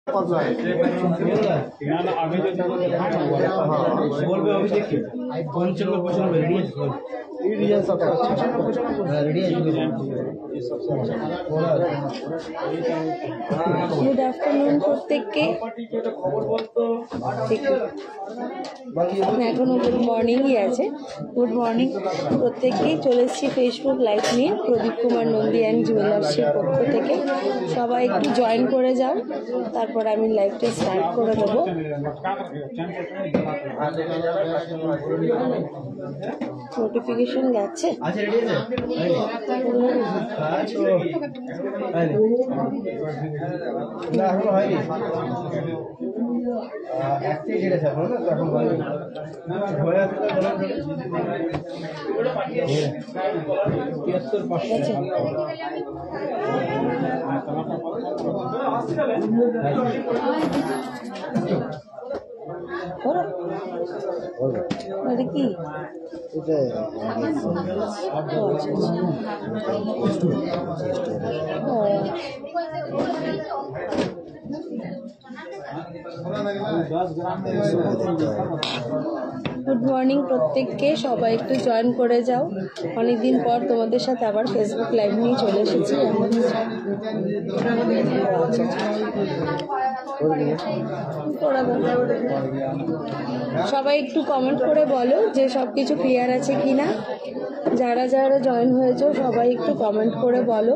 Good afternoon प्रत्येकকে এখনো good মর্নিংই আছে। Good morning প্রত্যেককেই। চলে এসেছি ফেসবুক লাইভ নিয়ে প্রদীপ কুমার নন্দী অ্যান্ড জুয়েলার্সের পক্ষ থেকে। সবাই একটু জয়েন করে যাও, তারপর আমি লাইভটা স্টার্ট করে দেবো। নোটিফিকেশন গেছে কি গুড মর্নিং প্রত্যেককে। সবাই একটু জয়েন করে যাও। অনেকদিন পর তোমাদের সাথে আবার ফেসবুক লাইভ নিয়ে চলে এসেছি। সবাই একটু কমেন্ট করে বলো যে সব কিছু ক্লিয়ার আছে কিনা। যারা যারা জয়েন হয়েছে সবাই একটু কমেন্ট করে বলো।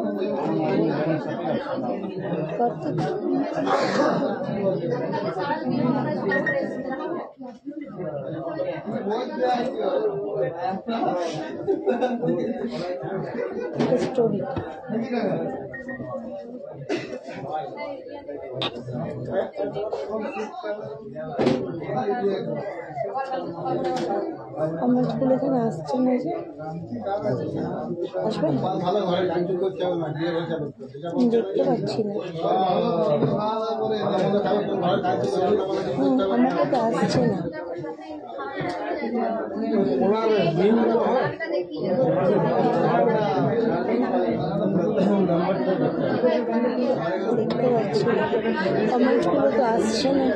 স্টোরি কমেন্টগুলো এখানে আসছে না, যে আসবে দেখতে পাচ্ছি না। আমাকে তো আসছে না। দেখতে পাচ্ছি না, কমেন্টগুলো তো আসছে না।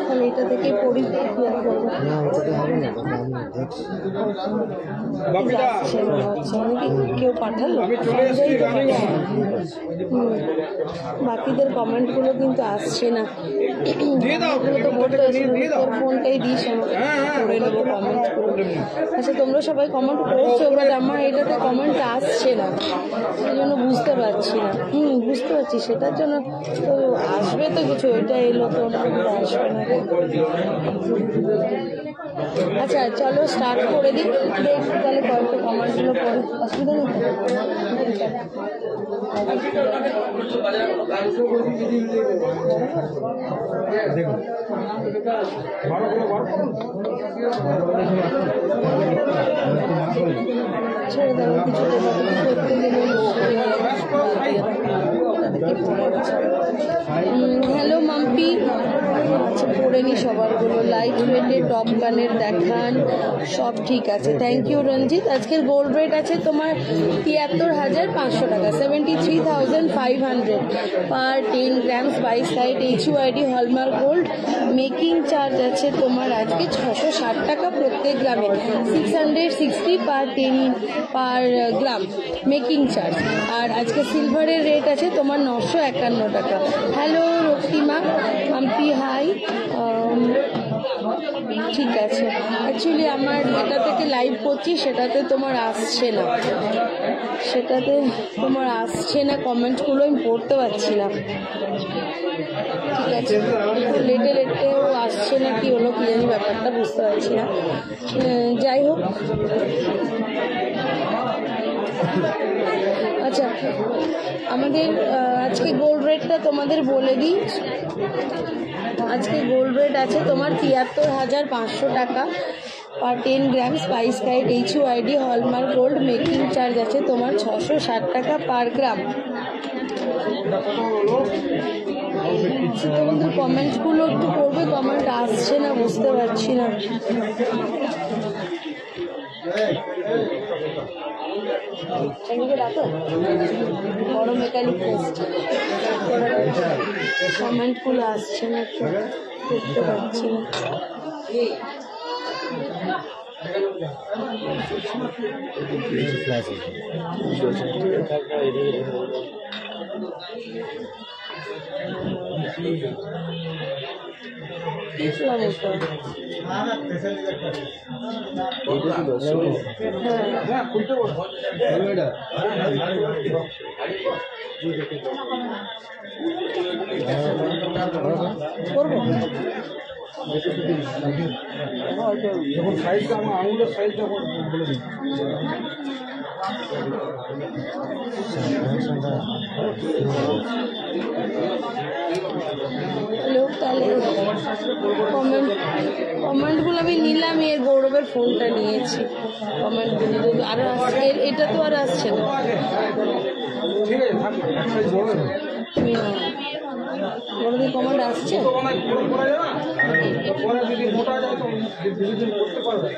তাহলে এটা থেকে পড়ি কেউ পাঠালো। বাকিদের কমেন্টগুলো কিন্তু আসছে না। তোর ফোনটাই দিস আমাকে, করে নেবো কমেন্টগুলো। আচ্ছা তোমরা সবাই কমেন্ট করছো, এবার আমার এটাতে কমেন্ট আসছে না, সেই জন্য বুঝতে পারছি না। বুঝতে পারছি, সেটার জন্য তো আসবে তো কিছু। এটা এলো তো আসবে না। আচ্ছা চলো স্টার্ট করে দিই। তাহলে কয়েকটা কমেন্টগুলো পড়ে, অসুবিধা নেই। ছেড়ে দেবো কিছু করতে গেলে। হ্যালো মাম্পি। আচ্ছা পড়ে নি সবারগুলো। লাইট ওয়েটে টপ গানের দেখান, সব ঠিক আছে। Thank you Ranjit. আজকের গোল্ড রেট আছে তোমার ৭৩,৫০০ টাকা, 73,500 per 10 grams 22 carat HUID hallmark gold. Making charge আছে তোমার আজকে ৬৬০ টাকা প্রত্যেক গ্রামে, 660 পার গ্রাম মেকিং চার্জ। আর আজকে সিলভারের রেট আছে তোমার ৯৫১ টাকা। Hello Raktima Mampi, hi. ঠিক আছে। অ্যাকচুয়ালি আমার এটা থেকে লাইভ করছি, সেটাতে তোমার আসছে না, কমেন্টগুলো আমি পড়তে পারছি না। ঠিক আছে, লেটেও আসছে না, কি হলো কি জানি, ব্যাপারটা বুঝতে পারছি না। যাই হোক, আচ্ছা আমাদের আজকে গোল্ড রেটটা তোমাদের বলে দিই। আজকে গোল্ড রেট আছে তোমার ৭৩,৫০০ টাকা per 10 grams 22 carat HUID hallmark gold. Making charge আছে তোমার ৬৬০ টাকা পার গ্রাম। তোমাদের কমেন্টসগুলো একটু করবে, কমেন্ট আসছে না, বুঝতে পারছি না। ডাকো বড় মেকানিক কমেন্টগুলো আসছে না, একটু দেখতে পাচ্ছি না। যখন সাইজটা আমার আঙুলের সাইজটা বলে দিই। লোক তাহলে কমেন্টগুলো আমি নিলাম, এর গৌরবের ফোনটা নিয়েছি। কমেন্টগুলো আর আসছে, এটা তো আর আসছে না। ঠিক আছে, থাক, সাইজ হবে না। গৌরবের কমেন্ট আসছে, পরে যদি মোটা যায় তো দিন করতে পারবে।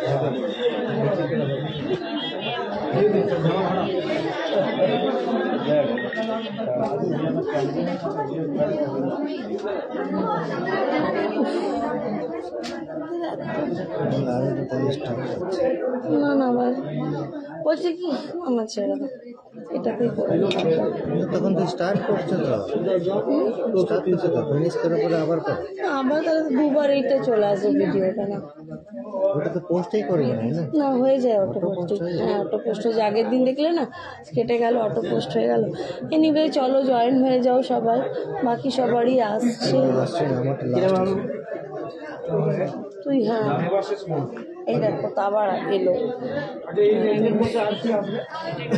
না না ভাই বলছি কি আমার ছেড়ে দাও, এটাতেই করে তখন তো স্টার্ট করছে, তো স্টার্ট করছে, তো ফিনিশ করার পরে আবার আবার তাহলে দুবার এইটা চলে আসবে ভিডিওটা। না ওটা তো পোস্টই করবে না, না হয়ে যায় অটো পোস্ট। হ্যাঁ অটো পোস্ট হয়ে যায়, আগের দিন দেখলে না কেটে গেল, অটো পোস্ট হয়ে গেল। এনিওয়ে চলো জয়েন হয়ে যাও সবাই, বাকি সবারই আসছে। তুই হ্যাঁ এই দেখো তো আবার এলো।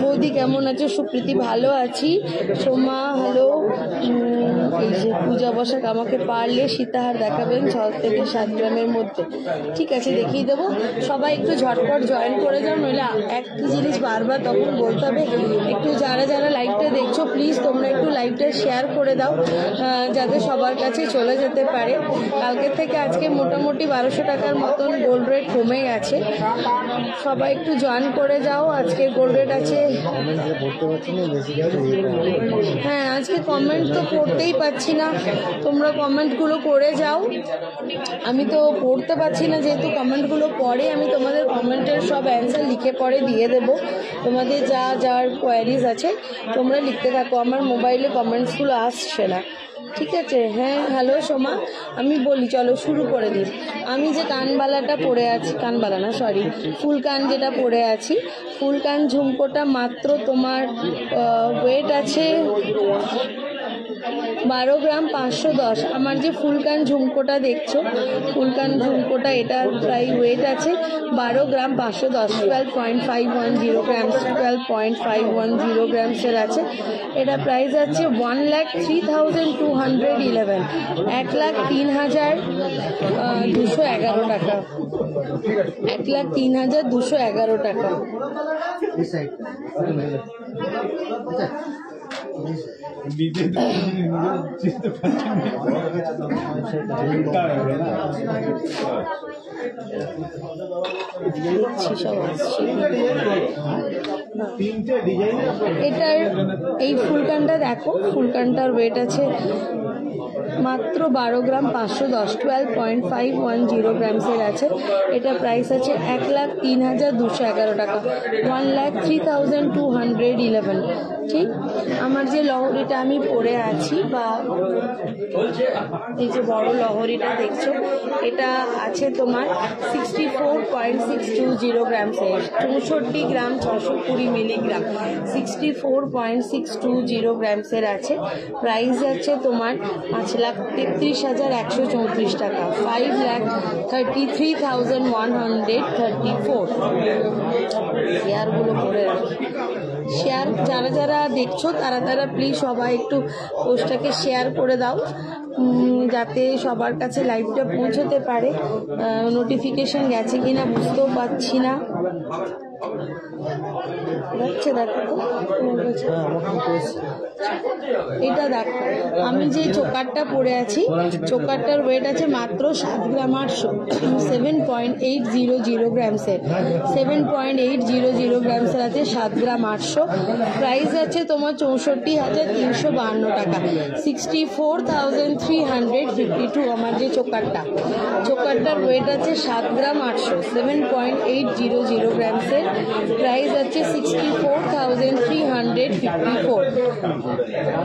বৌদি কেমন আছো? সুপ্রীতি ভালো আছি। সোমা হ্যালো। এই যে পূজা বসাক আমাকে পারলে সীতাহার দেখাবেন 6 থেকে 7 গ্রামের মধ্যে। ঠিক আছে দেখিয়ে দেবো, সবাই একটু ঝটপট জয়েন করে যাও, নইলে একটি জিনিস বারবার তখন বলতে হবে। একটু যারা যারা লাইভটা দেখছো প্লিজ তোমরা একটু লাইভটা শেয়ার করে দাও, যাতে সবার কাছে চলে যেতে পারে। কালকের থেকে আজকে মোটামুটি 1200 টাকার মতন গোল্ড রেট কমে গেছে, সবাই একটু জয়েন করে যাও। আজকে গোল্ড রেট আছে, হ্যাঁ আজকে কমেন্ট তো পড়তেই পাচ্ছি না, তোমরা কমেন্টগুলো করে যাও। আমি তো পড়তে পারছি না, যেহেতু কমেন্টগুলো পড়ে আমি তোমাদের কমেন্টের সব অ্যান্সার লিখে পরে দিয়ে দেবো। তোমাদের যা যার কোয়ারিজ আছে তোমরা লিখতে থাকো, আমার মোবাইলে কমেন্টসগুলো আসছে না। ঠিক আছে, হ্যাঁ হ্যালো সোমা, আমি বলি চলো শুরু করে দিই। আমি যে কানবালাটা পরে আছি, কানবালা না সরি, ফুল কান যেটা পরে আছি, ফুল কান ঝুমকোটা মাত্র তোমার ওয়েট আছে 12 গ্রাম 510। আমার যে ফুলকান ঝুমকোটা দেখছো, ফুলকান ঝুমকোটা এটার প্রায় ওয়েট আছে 12 গ্রাম 510, 12.510 গ্রামস, 12.510 গ্রামসের আছে। এটা প্রাইস আছে 1,03,211, 1,03,211 টাকা, 1,03,211 টাকা। এটার এই ফুলকানটা দেখো, ফুলকানটার ওয়েট আছে মাত্র 12 গ্রাম 510, 12.510 গ্রামসের আছে। এটা প্রাইস আছে 1,03,211 টাকা, 1,03,211। ঠিক, আমার যে লহরিটা আমি পরে আছি বা এই যে বড় লহরিটা দেখছো, এটা আছে তোমার 64.620 গ্রামসের, 64 গ্রাম 620 মিলিগ্রাম, 64.620 গ্রামসের আছে। প্রাইস আছে তোমার 5,33,134 টাকা, 5,33,134। শেয়ারগুলো করে রাখি, শেয়ার যারা যারা দেখছো তারা তারা প্লিজ সবাই একটু পোস্টটাকে শেয়ার করে দাও, যাতে সবার কাছে লাইভটা পৌঁছতে পারে। নোটিফিকেশন গেছে কিনা বুঝতেও পারছি না। যাচ্ছে দেখো তো তোমার কাছে। হ্যাঁ মোটামুটি এসছে। এটা দেখো, আমি যে চোকারটা পরে আছি, চোকারটার ওয়েট আছে মাত্র 7 গ্রাম 800, 7.800 গ্রামসের, 7.800 গ্রামসের আছে 7 গ্রাম 800। প্রাইস আছে তোমার 64,352 টাকা, 64,352 আমার যে চোকারটার ওয়েট আছে 7 গ্রাম 800, 7.800 গ্রামসের, প্রাইস আছে 64,354,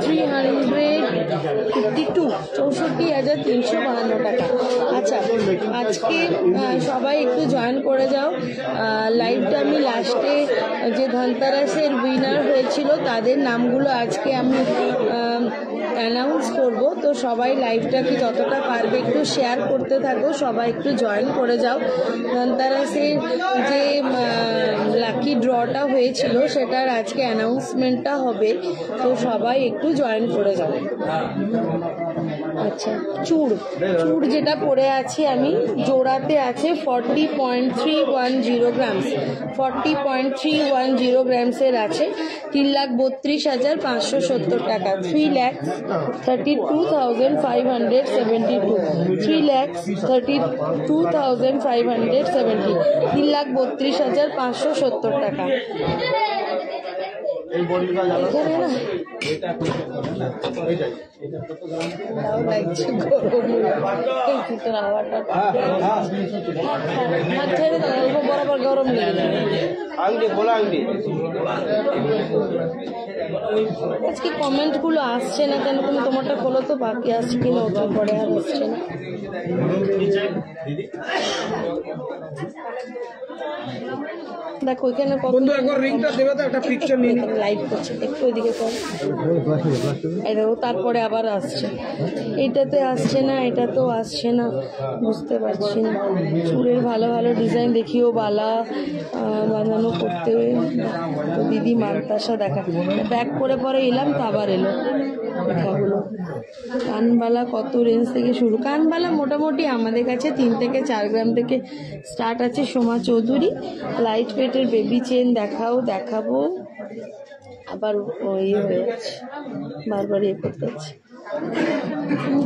64,352 টাকা। আচ্ছা, আজকে সবাই একটু জয়েন করে যাও লাইভটা। আমি লাস্টে যে ধনতেরাসের উইনার হয়েছিল তাদের নামগুলো আজকে আমি অ্যানাউন্স করব, তো সবাই লাইভটাকে যতটা পারবে একটু শেয়ার করতে থাকো, সবাই একটু জয়েন করে যাও। ধনতেরাসের যে লাকি ড্রটা হয়েছিল সেটার আজকে অ্যানাউন্সমেন্টটা হবে, তো সবাই একটু জয়েন করে যাও। আচ্ছা, চুড় যেটা পরে আছি আমি, জোড়াতে আছে 40.310 গ্রামস, 40.310 গ্রামসের আছে, 3,32,570 টাকা, 3,32,572, 3,32,570, 3,32,570 টাকা। এখানে না লাগছে গরম, এই দুটোর হাওয়াটা হাত ছেড়ে দাও, অল্প বরাবর গরম লেগে যাবে। আজকে কমেন্টগুলো আসছে না কেন? তুমি তোমারটা খোলো তো, বাকি আসছে কিনা ওটার পরে আর আসছে না। দেখো এখানে লাইভ করছে, একটু ওইদিকে কর, এই দেখো তারপরে আবার আসছে, এটাতে আসছে না, এটাতেও আসছে না, বুঝতে পারছি না। চুলের ভালো ভালো ডিজাইন দেখিও, বালা বাঁধানো করতে, তো দিদি মানতাসা দেখা ব্যাক করে পরে এলাম, তো আবার এলো দেখাগুলো। কানবালা কত রেঞ্জ থেকে শুরু? কানবালা মোটামুটি আমাদের কাছে 3 থেকে 4 গ্রাম থেকে স্টার্ট আছে। সোমা চৌধুরী লাইট ওয়েটের বেবি চেন দেখাবো, আবার ইয়ে হয়ে যাচ্ছে, বারবার ইয়ে করতে হচ্ছে,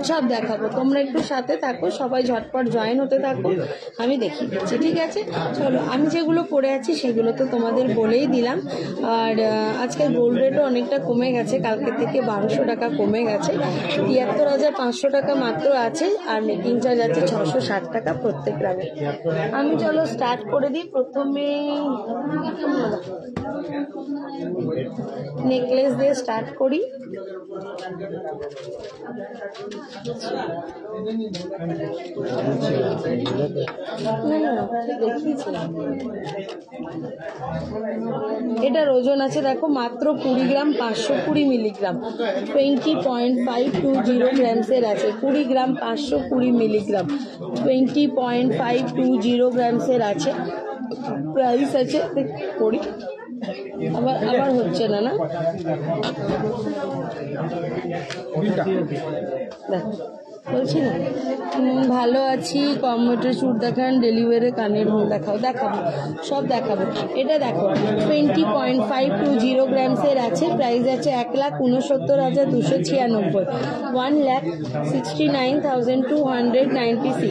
সব দেখাবো। তোমরা একটু সাথে থাকো, সবাই ঝটপট জয়েন হতে থাকো, আমি দেখিয়ে দিচ্ছি, ঠিক আছে? চলো, আমি যেগুলো পরে আছি সেগুলো তো তোমাদের বলেই দিলাম। আর আজকের গোল্ড রেটও অনেকটা কমে গেছে, কালকে থেকে 1200 টাকা কমে গেছে, 73,500 টাকা মাত্র আছে, আর মেকিং চার্জ আছে 660 টাকা প্রত্যেক গ্রামে। আমি চলো স্টার্ট করে দিই। প্রথমে নেকলেস দিয়ে স্টার্ট করি। এটার ওজন আছে দেখো মাত্র 20 গ্রাম 520 মিলিগ্রাম, 20.520 গ্রামসের আছে, 20 গ্রাম 520 মিলিগ্রাম, 20.520 গ্রামসের আছে। প্রাইস আছে করি, আবার হচ্ছে না না, বলছি না ভালো আছি। কম্পিউটার স্যুট দেখান, ডেলিভারি কানের হোল দেখাবো সব দেখাবো। এটা দেখো 20.520 গ্রামসের আছে, প্রাইস আছে 1,69,296, 1,69,296,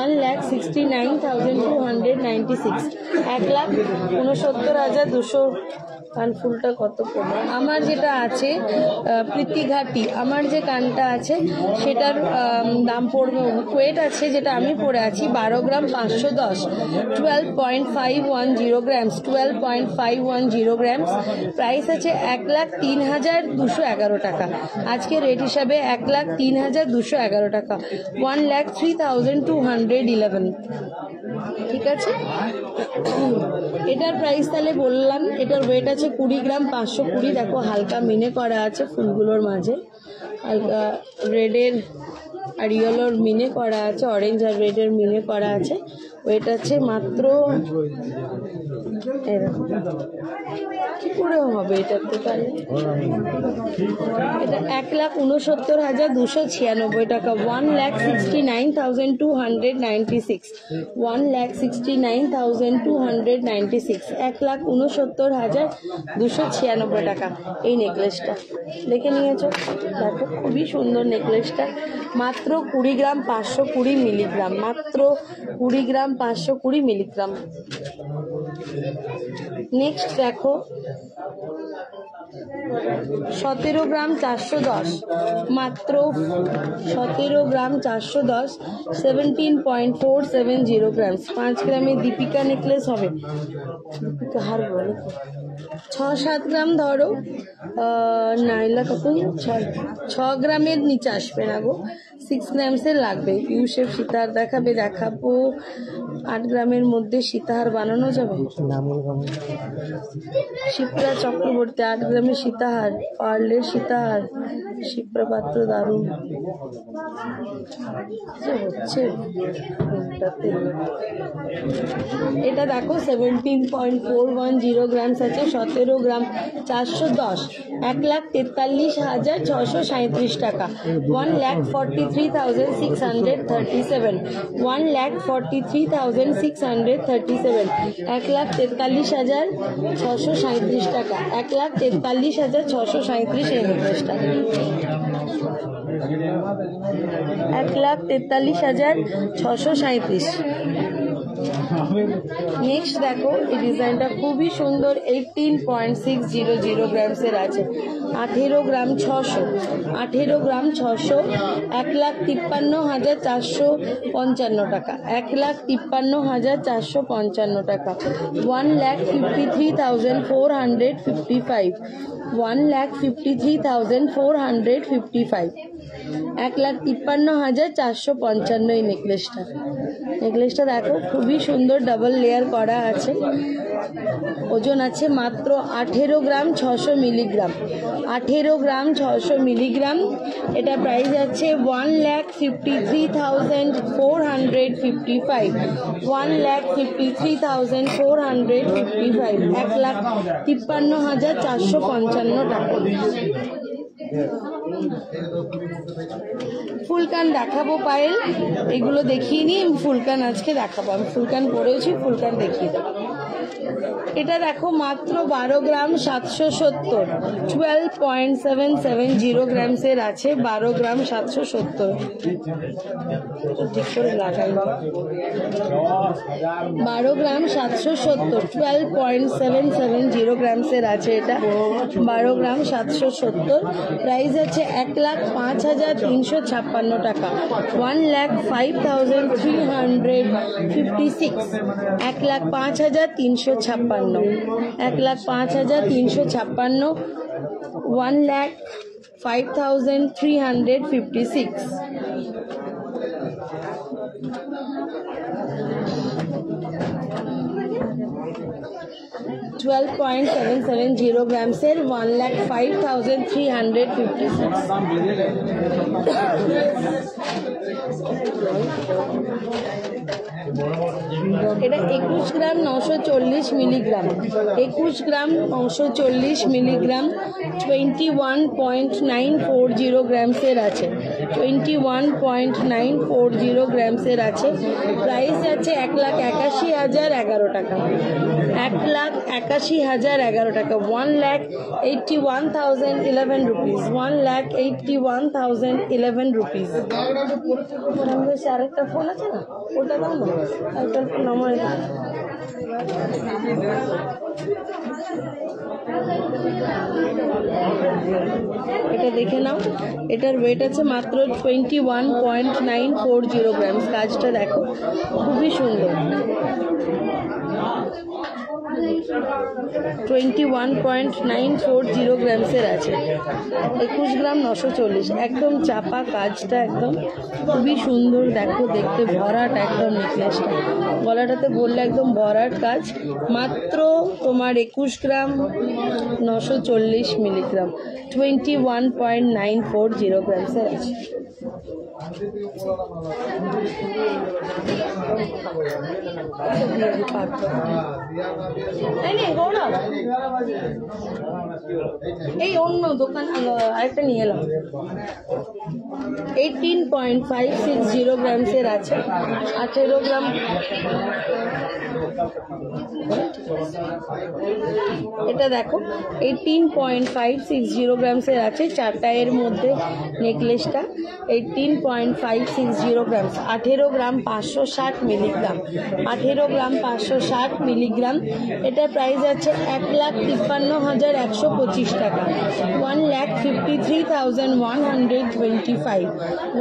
1,69,296, 1,69,200। কানফুলটা কত পড়বে? আমার যেটা আছে প্রীতিঘাটি, আমার যে কানটা আছে সেটার দাম পড়বে, ওয়েট আছে যেটা আমি পরে আছি 12 গ্রাম 510, 12.510 গ্রামস, 12.510 গ্রামস। প্রাইস আছে 1,03,211 টাকা, আজকে রেট হিসাবে 1,03,211 টাকা, 1,03,211। ঠিক আছে, এটার প্রাইস তাহলে বললাম। এটার ওয়েট আছে 20 গ্রাম 520। দেখো হালকা মিনে করা আছে ফুলগুলোর মাঝে, হালকা রেডের আর ইয়েলোর মিনে করা আছে, অরেঞ্জ আর রেডের মিনে করা আছে। ওয়েট আছে মাত্র এরকম। কি করে হবে এটা তো তাহলে? এটা 1,69,296 টাকা। 1,69,296, 1,69,296, 1,69,296 টাকা এই নেকলেসটা। দেখে নিয়েছো? দেখো খুবই সুন্দর নেকলেসটা, মাত্র 20 গ্রাম 520 মিলিগ্রাম, মাত্র 20 গ্রাম 520 মিলিগ্রাম। নেক্সট দেখো 17 গ্রাম 410, মাত্র 17 গ্রাম 410, 17.470 গ্রামস। 5 গ্রামের দীপিকা নেকলেস হবে, দীপিকা হার বলে 6-7 গ্রাম ধরো, নাইলা কত 6 গ্রামের নিচে আসবে না গো, 6 গ্রামসের লাগবে। ইউ শেপ সীতাহার দেখাবো 8 গ্রামের মধ্যে সীতাহার বানানো যাবে। শিপ্রা চক্রবর্তী 8 গ্রামের সীতাহার, পার্লের সীতাহার, শিপ্রা পাত্র দারুণ হচ্ছে। এটা দেখো 17.410 গ্রামস আছে, 17 গ্রাম 410, 1,43,637 টাকা। 1,43,637, 1,43,637, 1,43,637 টাকা, 1,43,637 এই নেকলেসটা, 1,43,637। নেক্সট দেখো এই ডিজাইনটা খুবই সুন্দর, 18.600 গ্রামসের আছে, 18 গ্রাম 600, 18 গ্রাম 600, 1,53,455 টাকা, 1,53,455 টাকা। 1,53,455, 1,53,455, 1,53,455 এই নেকলেসটা। নেকলেসটা দেখো খুবই সুন্দর, ডাবল লেয়ার করা আছে, ওজন আছে মাত্র 18 গ্রাম 600 মিলিগ্রাম, 18 গ্রাম 600 মিলিগ্রাম। এটা প্রাইস আছে 1,53,455, 1,53,455, 1,53,455 টাকা। ফুলকান দেখাবো পায়েল, এগুলো দেখিয়ে নিই, ফুলকান আজকে দেখাবো, আমি ফুলকান পরেছি, ফুলকান দেখিয়ে দেবো। এটা দেখো মাত্র 12 গ্রাম 770, 12.770 গ্রামসের আছে, 12 গ্রাম 770, ঠিক করে লাগাই, 12 গ্রাম 770, 12.770 গ্রামসের আছে এটা, 12 গ্রাম 770। প্রাইস আছে 1,05,356 টাকা, 1,05,356, 1,05,356, 1,05,356, 1,05,356। 12.770 গ্রামসের, 1,05,356। এটা 21 গ্রাম 940 মিলিগ্রাম, 21 গ্রাম 940 মিলিগ্রাম, 21.940 গ্রামসের আছে, 21.940 গ্রামসের আছে। প্রাইস আছে 1,81,011 টাকা, 1,81,011 টাকা, 1,81,011 রুপিস, 1,81,011 রুপিস। আরেকটা ফোন আছে না, ওটা দাও না, ওটার ফোন আমার। এটা দেখে নাও, এটার ওয়েট আছে মাত্র 21.940 গ্রামস। কাজটা দেখো খুবই সুন্দর, 21.940 গ্রামসের আছে, 21 গ্রাম 940, একদম চাপা কাজটা, একদম খুবই সুন্দর। দেখো দেখতে ভরাট একদম নেকলেসটা, গলাটাতে বললে একদম ভরাট কাজ, মাত্র তোমার 21 গ্রাম 940 মিলিগ্রাম, 21.940 গ্রামসের আছে। এই অন্য দোকান আরেকটা নিয়ে এলাম। 18.560 গ্রামসের আছে, 18 গ্রাম। এটা দেখো 18.560 গ্রামসের আছে, চারটা এর মধ্যে নেকলেসটা 18.560 গ্রামস, 18 গ্রাম 560 মিলিগ্রাম, 18 গ্রাম 560 মিলিগ্রাম। এটা প্রাইস আছে 1,53,125 টাকা, 1,53,125,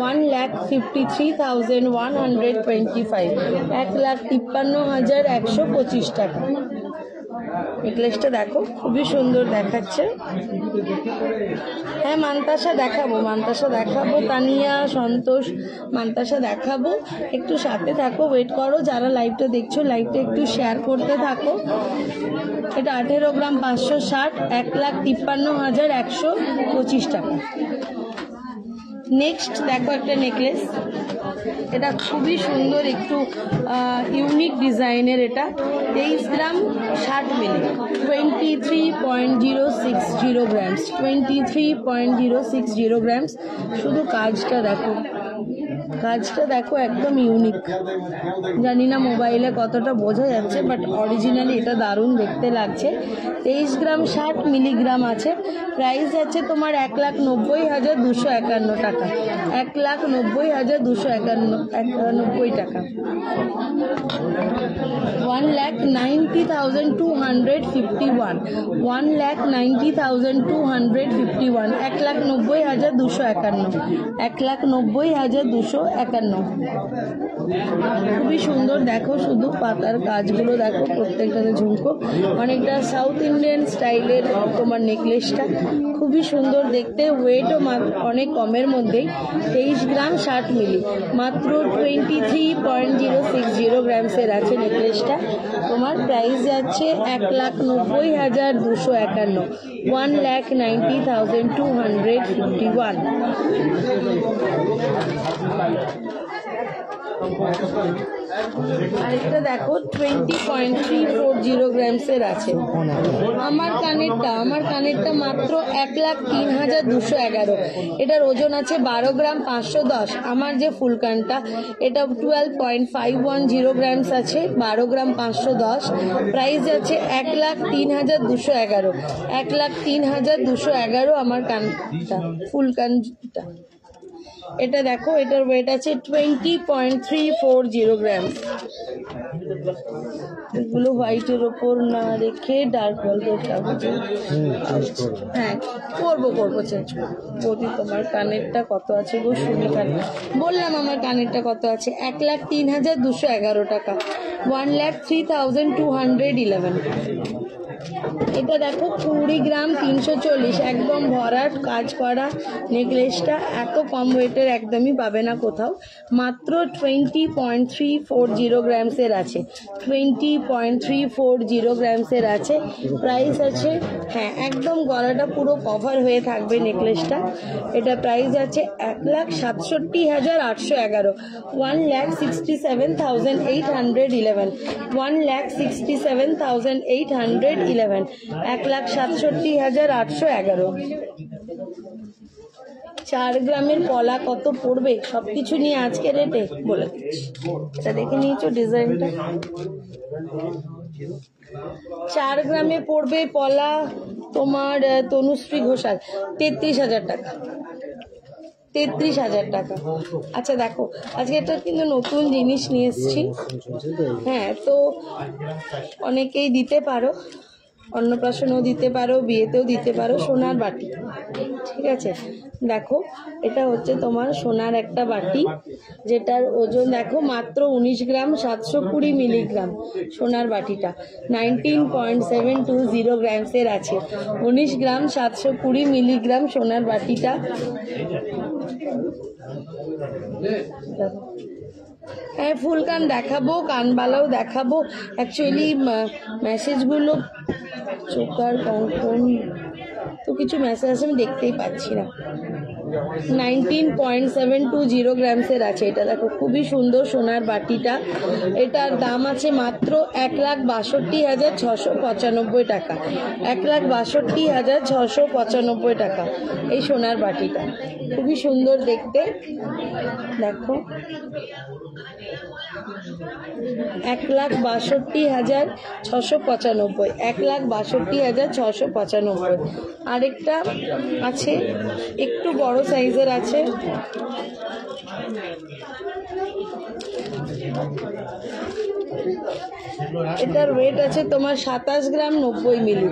1,53,125, 1,53,125 টাকা। নেকলেসটা দেখো খুবই সুন্দর দেখাচ্ছে। হ্যাঁ মান্তাসা দেখাবো, মান্তাসা দেখাবো, তানিয়া, সন্তোষ, মান্তাসা দেখাবো। একটু সাথে থাকো, ওয়েট করো। যারা লাইভটা দেখছো লাইভটা একটু শেয়ার করতে থাকো। এটা 18 গ্রাম 560, 1,53,125 টাকা। নেক্সট দেখো একটা নেকলেস, এটা খুবই সুন্দর, একটু ইউনিক ডিজাইনের। এটা 23 গ্রাম 60 মিলি, 23.060 গ্রামস, 23.060 গ্রামস। শুধু কাজটা দেখো, কাজটা দেখো একদম ইউনিক। জানি না মোবাইলে কতটা বোঝা যাচ্ছে, বাট অরিজিনালি এটা দারুণ দেখতে লাগছে। 23 গ্রাম 60 মিলিগ্রাম আছে, প্রাইস আছে তোমার 1,90,251 টাকা, 1,90,291 টাকা, 1,90,251, 1,90,251, 1,90,251, 1,90,251। খুবই সুন্দর দেখো, শুধু পাতার কাজগুলো দেখো, প্রত্যেকটাতে ঝুমকো, অনেকটা সাউথ ইন্ডিয়ান স্টাইলের তোমার নেকলেসটা খুবই সুন্দর দেখতে। ওয়েটও অনেক কমের মধ্যেই, 23 গ্রাম 60 মিলি, মাত্র 23.060 গ্রামসের আছে নেকলেসটা। তোমার প্রাইস যাচ্ছে 1,90,251, 1,90,251। আরেকটা দেখো 20.340 গ্রামসের আছে। আমার কানেরটা মাত্র 1,03,211। এটার ওজন আছে 12 গ্রাম 510। আমার যে ফুল কানটা এটা 12.510 গ্রামস আছে, 12 গ্রাম 510। প্রাইস আছে 1,03,211, 1,03,211 আমার কানটা, ফুল কানটা। এটা দেখো, এটার ওয়েট আছে 20.340 গ্রাম। এগুলো হোয়াইটের ওপর না রেখে ডার্ক ভেলভেট কাগজে, হ্যাঁ করবো চেঞ্জ বৌদি। তোমার কানেরটা কত আছে গো? শুনি কান বললাম আমার কানেরটা কত আছে, 1,03,211 টাকা, 1,03,211। এটা দেখো 20 গ্রাম 340, একদম ভরাট কাজ করা নেকলেসটা। এত কম ওয়েটের একদমই পাবে না কোথাও, মাত্র 20.340 গ্রামসের আছে, 20.340 গ্রামসের আছে। প্রাইস আছে, হ্যাঁ একদম গলাটা পুরো কভার হয়ে থাকবে নেকলেসটা। এটা প্রাইস আছে 1,67,811, 1,67,811, 1,67,811, 1,67,811। 4 গ্রামের পলা কত পড়বে সবকিছু নিয়ে আজকে রেটে বলে দিচ্ছি। এটা দেখে নিয়েছো ডিজাইনটা, 4 গ্রামে পড়বে পলা তোমার তনুশ্রী ঘোষাল 33,000 টাকা, 33,000 টাকা। আচ্ছা দেখো, আজকে একটা কিন্তু নতুন জিনিস নিয়ে এসেছি। হ্যাঁ, তো অনেকেই দিতে পারো, অন্নপ্রাশনেও দিতে পারো, বিয়েতেও দিতে পারো, সোনার বাটি। ঠিক আছে, দেখো এটা হচ্ছে তোমার সোনার একটা বাটি, যেটার ওজন দেখো মাত্র 19 গ্রাম 720 মিলিগ্রাম। সোনার বাটিটা 19.720 গ্রামসের আছে, 19 গ্রাম 720 মিলিগ্রাম সোনার বাটিটা। হ্যাঁ ফুল কান দেখাবো, কানবালাও দেখাবো। অ্যাকচুয়ালি মেসেজগুলো চোকার কঙ্কন তো কিছু মেসেজ আছে, আমি দেখতেই পাচ্ছি না। 19.720 গ্রামসের আছে। এটা দেখো খুবই সুন্দর সোনার বাটিটা। এটার দাম আছে মাত্র 1,62,695 টাকা। 1,62,695 টাকা এই সোনার বাটিটা। খুবই সুন্দর দেখতে, দেখো 1,62,695, 1,62,695। আরেকটা আছে একটু বড় সাইজের আছে, এটার ওয়েট আছে তোমার 27 গ্রাম 90 মিলি,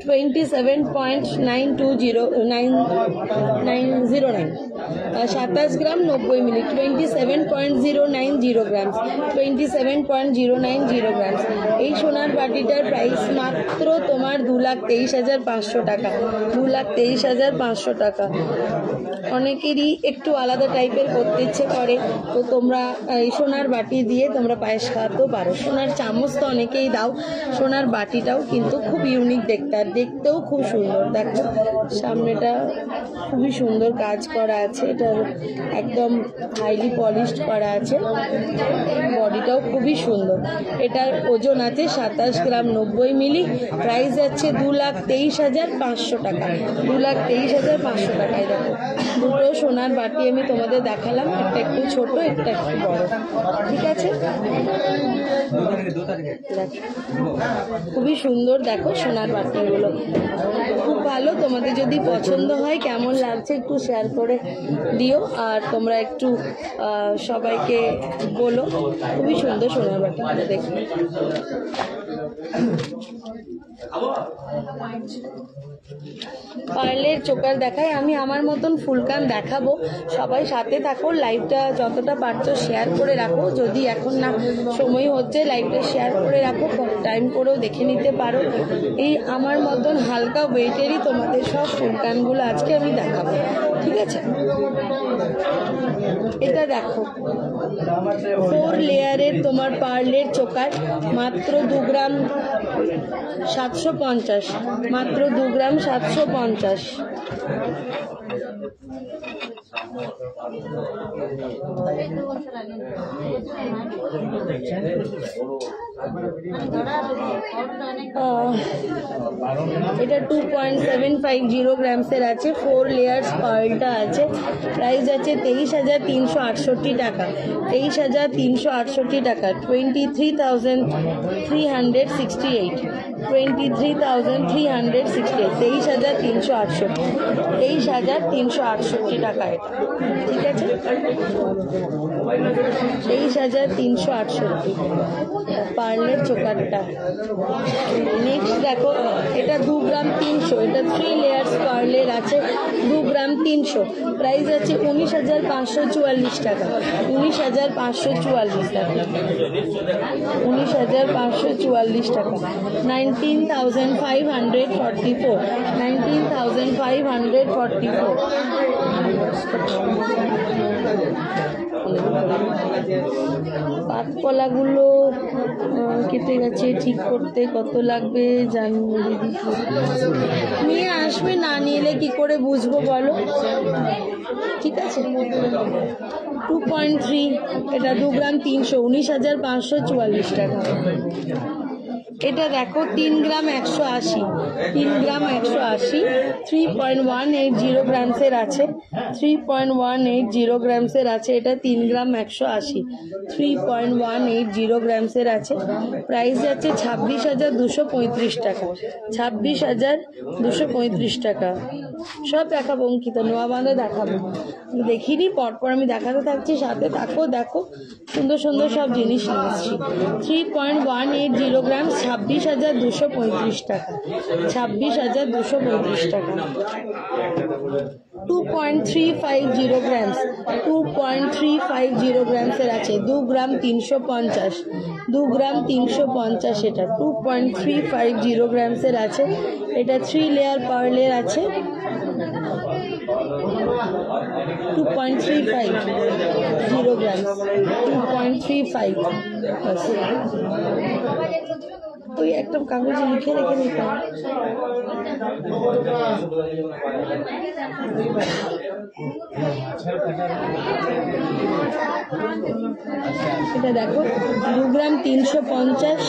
27.9090909, 27 গ্রাম 90 মিলি, 27.090 গ্রামস, 27.090 গ্রামস। এই সোনার বাটিটার প্রাইস মাত্র তোমার 2,23,500 টাকা, 2,23,500 টাকা। অনেকেরই একটু আলাদা টাইপের করতে ইচ্ছে করে, তো তোমরা এই সোনার বাটি দিয়ে তোমরা পায়েস খাওয়াতেও পারো। সোনার চামচ তো অনেকেই দাও, সোনার বাটিটাও কিন্তু খুব ইউনিক দেখতে, আর দেখতেও খুব সুন্দর। দেখো সামনেটা খুবই সুন্দর কাজ করা আছে, এটার একদম হাইলি পলিশড করা আছে, বডিটাও খুবই সুন্দর। এটার ওজন আছে 27 গ্রাম 90 মিলি, প্রাইস যাচ্ছে 2,23,500 টাকা, 2,23,500 টাকায়। দেখো দুটো সোনার বাটি আমি তোমাদের দেখালাম, একটা একটু ছোট, একটা একটু বড়, ঠিক আছে? খুবই সুন্দর দেখো সোনার বাটিগুলো, খুব ভালো। তোমাদের যদি পছন্দ হয়, কেমন লাগছে একটু শেয়ার করে দিও, আর তোমরা একটু সবাইকে বলো। খুবই সুন্দর সোনার বাটিগুলো দেখো। পার্লের চোকার দেখাই আমি, আমার মতন ফুলকান দেখাবো, সবাই সাথে থাকো। লাইভটা যতটা পারছো শেয়ার করে রাখো, যদি এখন না সময় হচ্ছে লাইভটা শেয়ার করে রাখো, টাইম করেও দেখে নিতে পারো। এই আমার মতন হালকা ওয়েটেরই তোমাদের সব ফুলকানগুলো আজকে আমি দেখাবো, ঠিক আছে? এটা দেখো 4 লেয়ারের তোমার পার্লের চোকার, মাত্র 2 গ্রাম 750, মাত্র 2 গ্রাম 750। এটা 2.750 গ্রামসের আছে, 4 লেয়ার্স পার্লটা আছে, প্রাইস আছে 23,368 টাকা, 23,368 টাকা, 23,368, 23,368, 23,368, 23,368 টাকা এটা, ঠিক আছে? 23,368 পার্লের চোকারটা। নেক্সট দেখো এটা 2 গ্রাম 300, এটা 3 লেয়ার্স পার্লের আছে, 2 গ্রাম 300, প্রাইস আছে 19,544 টাকা, 19,544 টাকা, 19,544 টাকা, 19,544, 19,544। পাতকলাগুলো কেটে গেছে, ঠিক করতে কত লাগবে জানি দিদি, নিয়ে আসবে, না নিয়ে এলে কি করে বুঝবো বলো, ঠিক আছে? 2.3, এটা 2 গ্রাম 300, 19,544 টাকা। এটা দেখো 3 গ্রাম 180, 3 গ্রাম 180, 3.180 গ্রামসের আছে, 3.180 গ্রামসের আছে, এটা 3 গ্রাম 180, 3.180 গ্রামসের আছে, প্রাইস যাচ্ছে 26,235 টাকা, 26,235 টাকা। সব দেখাবো অঙ্কিতা, নোয়া বাঁধা দেখাবো, দেখিনি পরপর আমি দেখাতে থাকছি, সাথে থাকো। দেখো সুন্দর সুন্দর সব জিনিস নিয়ে এসছি। 3.180 গ্রাম, 26,235 টাকা, 26,235 টাকা। 2.350 গ্রামস, 2.350 গ্রামসের আছে, 2 গ্রাম 350, 2 গ্রাম 350 এটা, 2.350 গ্রামসের আছে, এটা 3 লেয়ার পার্লের আছে, 2.350 গ্রামস, 2.35। ওই একটা কাগজে লিখে রেখে দিতে হবে। এটা দেখো 2 গ্রাম 350।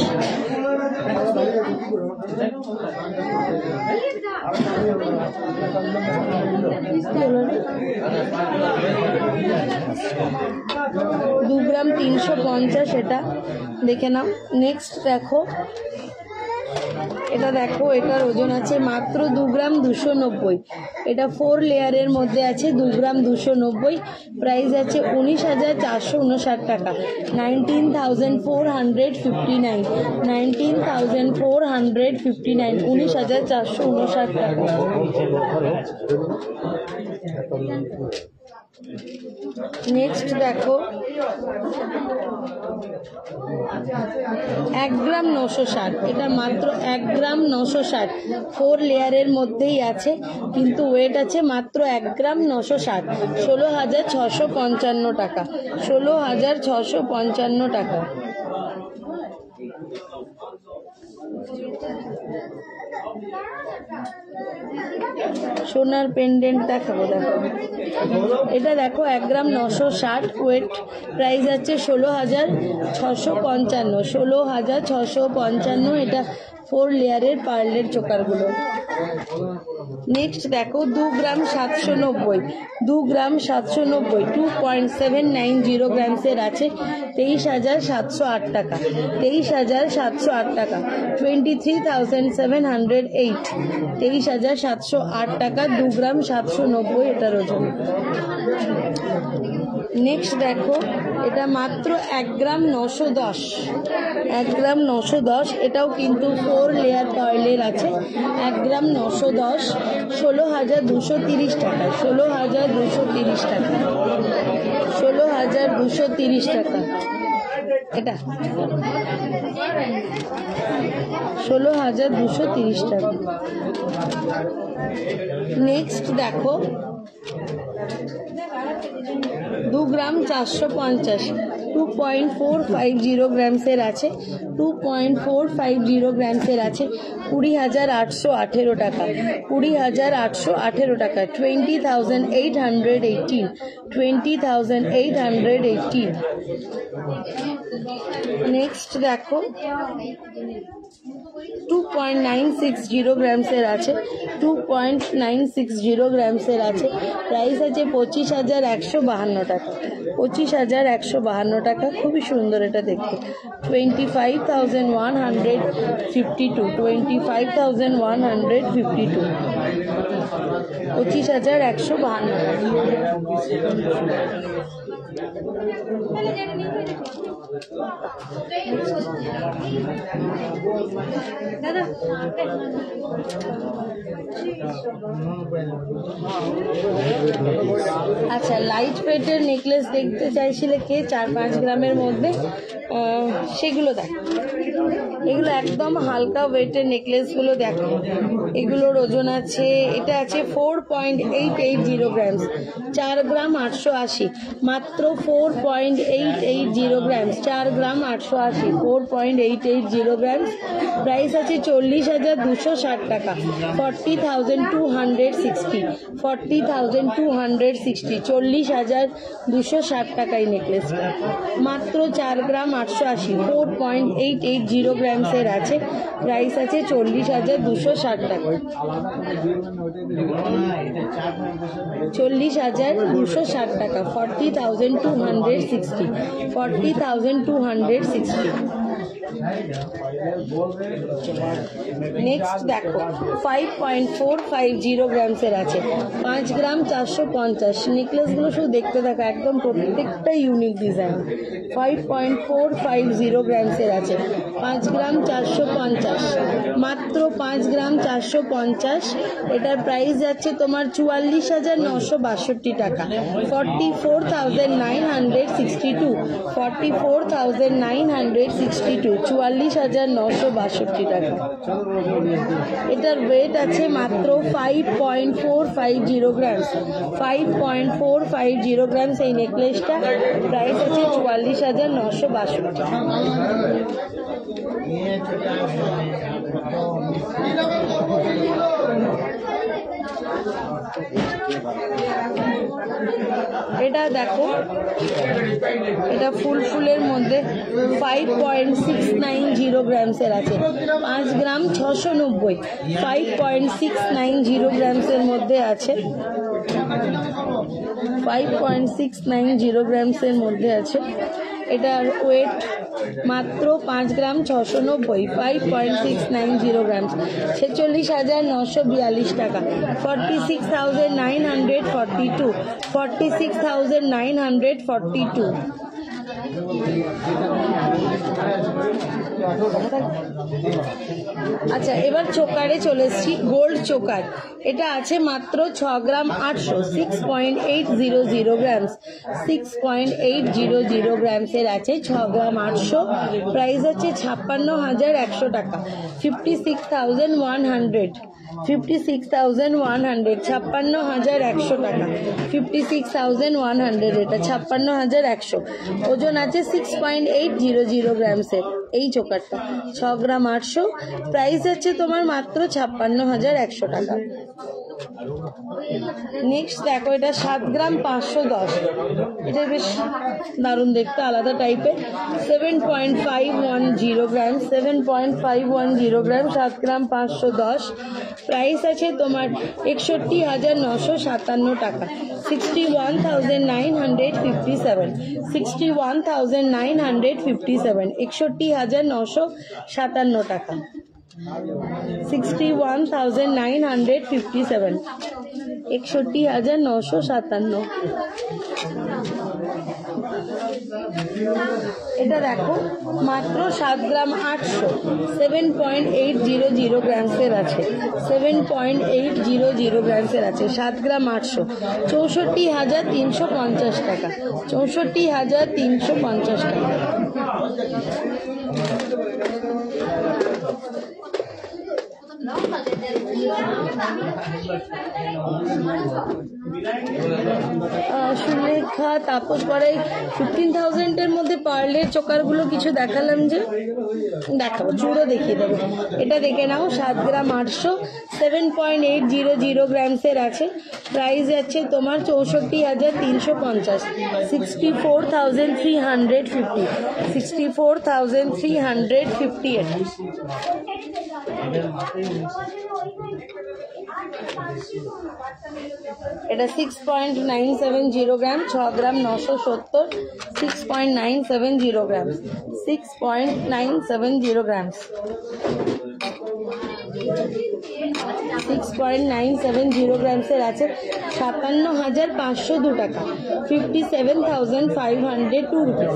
দু গ্রাম 350 এটা দেখে নাও। নেক্সট দেখো, এটা দেখো, এটার ওজন আছে মাত্র 2 গ্রাম 290। এটা 4 লেয়ারের মধ্যে আছে, 2 গ্রাম 290। প্রাইস আছে 19,459 টাকা, 19,459, 19,459, 19,459 টাকা। নেক্সট দেখো 1 গ্রাম 960। এটা মাত্র 1 গ্রাম 960, 4 লেয়ারের মধ্যেই আছে, কিন্তু ওয়েট আছে মাত্র 1 গ্রাম 960, 16,655 টাকা, 16,655 টাকা। সোনার পেন্ডেন্ট দেখাবো, দেখো এটা দেখো 1 গ্রাম 960, ওয়েট, প্রাইস আছে 16,655, 16,655। এটা 4 লেয়ারের পার্লের চোকারগুলো। নেক্সট দেখো 2 গ্রাম 790, 2 গ্রাম 790, 2.790 গ্রামসের আছে, 23,708 টাকা, 23,708 টাকা, 23,708, 23,708 টাকা, 2 গ্রাম 790 এটার ওজন। নেক্সট দেখো এটা মাত্র 1 গ্রাম 910, 1 গ্রাম 910। এটাও কিন্তু 4 লেয়ার পার্লের আছে, 1 গ্রাম 910, 16,230 টাকা, 16,230 টাকা, 16,230 টাকা। এটা 16,230 টাকা। নেক্সট দেখো 2 গ্রাম 450, 2.450 গ্রামসের আছে, 2.450 গ্রামসের আছে, 20,818 টাকা, 20,818 টাকা, 20,818, 20,818। নেক্সট দেখো 2.960 গ্রামসের আছে, 2.960 গ্রামসের আছে, প্রাইস আছে 25,152 টাকা, 25,152 টাকা। খুবই সুন্দর এটা দেখতে, 25,152, 25,152, 25,152 টাকা। দাদা আচ্ছা, লাইট ওয়েটের নেকলেস দেখতে চাইছিলে কে 4-5 গ্রামের মধ্যে, সেগুলো দেখো। এগুলো একদম হালকা ওয়েটের নেকলেসগুলো দেখো, এগুলোর ওজন আছে, এটা আছে 4.880 গ্রামস, 4 গ্রাম 880, মাত্র 4.880 গ্রামস, 4 গ্রাম 880, 4.880 গ্রামস। প্রাইস আছে 40,260 টাকা, 40,260, 40,260, 40,260 টাকা এই নেকলেসটা। মাত্র 4 গ্রাম 880, 4.880 গ্রামসের আছে, প্রাইস আছে 40,260 টাকা, 40,260 টাকা, 40,260, 40,260। নেক্সট দেখো 5.450 গ্রামসের আছে, 5 গ্রাম 450। নেকলেসগুলো শুধু দেখতে থাকো, একদম প্রত্যেকটা ইউনিক ডিজাইন। 5.450 গ্রামসের আছে, 5 গ্রাম 450, মাত্র 5 গ্রাম 450। এটার প্রাইস যাচ্ছে তোমার 44,962 টাকা, 44,962, 44,962, 44,962 টাকা। এটার ওয়েট আছে মাত্র 5.450 গ্রামস, 5.450 গ্রামস এই নেকলেসটা। প্রাইস আছে 44,962। এটা দেখো, এটা ফুলের মধ্যে 5.690 গ্রামসের আছে, 5 গ্রাম 690, 5.690 গ্রামসের মধ্যে আছে, 5.690 গ্রামসের মধ্যে আছে। এটার ওয়েট মাত্র 5 গ্রাম 690, 5.690 গ্রাম, 46,942 টাকা, 46,942, 46,942। আচ্ছা, এবার চোকারে চলে এসেছি, গোল্ড চোকার। এটা আছে মাত্র 6 গ্রাম 800, 6.800 গ্রামস, 6.800 গ্রামসের আছে, 6 গ্রাম 800। প্রাইস আছে 56,100 টাকা, 56,100, 56,100, 56,100 টাকা, 56,100। এটা 56,100। ওজন আছে 6.800 গ্রামসের এই চোকারটা, 6 গ্রাম 800। প্রাইস আছে তোমার মাত্র 56,100 টাকা। নেক্সট দেখো, এটা 7 গ্রাম 510। এটা বেশ দারুণ দেখতে, আলাদা টাইপের, 7.510 গ্রাম, 7.510 গ্রাম, 7 গ্রাম 510। প্রাইস আছে তোমার 61,957 টাকা, 61,957, 61,957, 61,957 টাকা, 61,957, 61,957। এটা দেখো, মাত্র 7 গ্রাম 800, 7.800 গ্রামসের আছে, 7.800 গ্রামসের আছে, 7 গ্রাম 800, 64,350 টাকা, 64,350 টাকা। সুলেখা তাপস পাড়ায় 15,000-এর মধ্যে পার্লের চোকারগুলো কিছু দেখালাম, যে দেখাবো, চূড়ো দেখিয়ে দেবো। এটা দেখে নাও, 7 গ্রাম 800, 7.800 গ্রামসের আছে। প্রাইস আছে তোমার 64,350, 64,350, 64,350 এটা। এটা 6.970 গ্রাম, 6 গ্রাম 970, 6.970 গ্রাম, 6.970 গ্রাম, 6.970 গ্রামসের আছে, 57,502 টাকা, 57,502 রুপিস,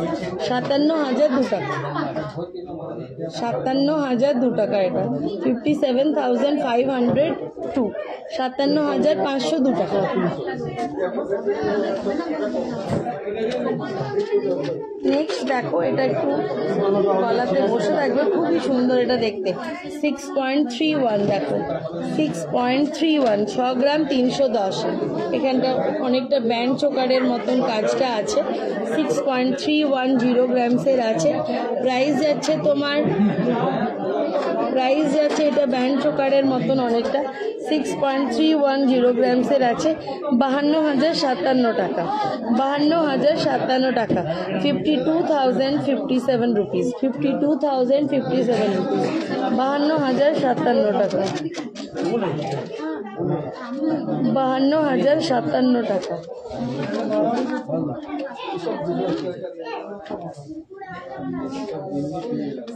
57,002 টাকা, 57,002 টাকা। এটা 57,502, 57,502 টাকা। নেক্সট দেখো, এটা একটু গলাতে বসে থাকবে, খুবই সুন্দর এটা দেখতে, 6.31, দেখো 6.31, 6 গ্রাম 310। এখানটা অনেকটা ব্যান্ড চোকারের মতন কাজটা আছে, 6.310 গ্রামসের আছে। প্রাইস যাচ্ছে তোমার, প্রাইস যাচ্ছে এটা ব্যান্ড চোকারের মতন অনেকটা, 6.310 গ্রামসের আছে, 52,057 টাকা, 52,057 টাকা, 52,057 রুপিস, 52,057 রুপিস, 52,057 টাকা, 52,057 টাকা।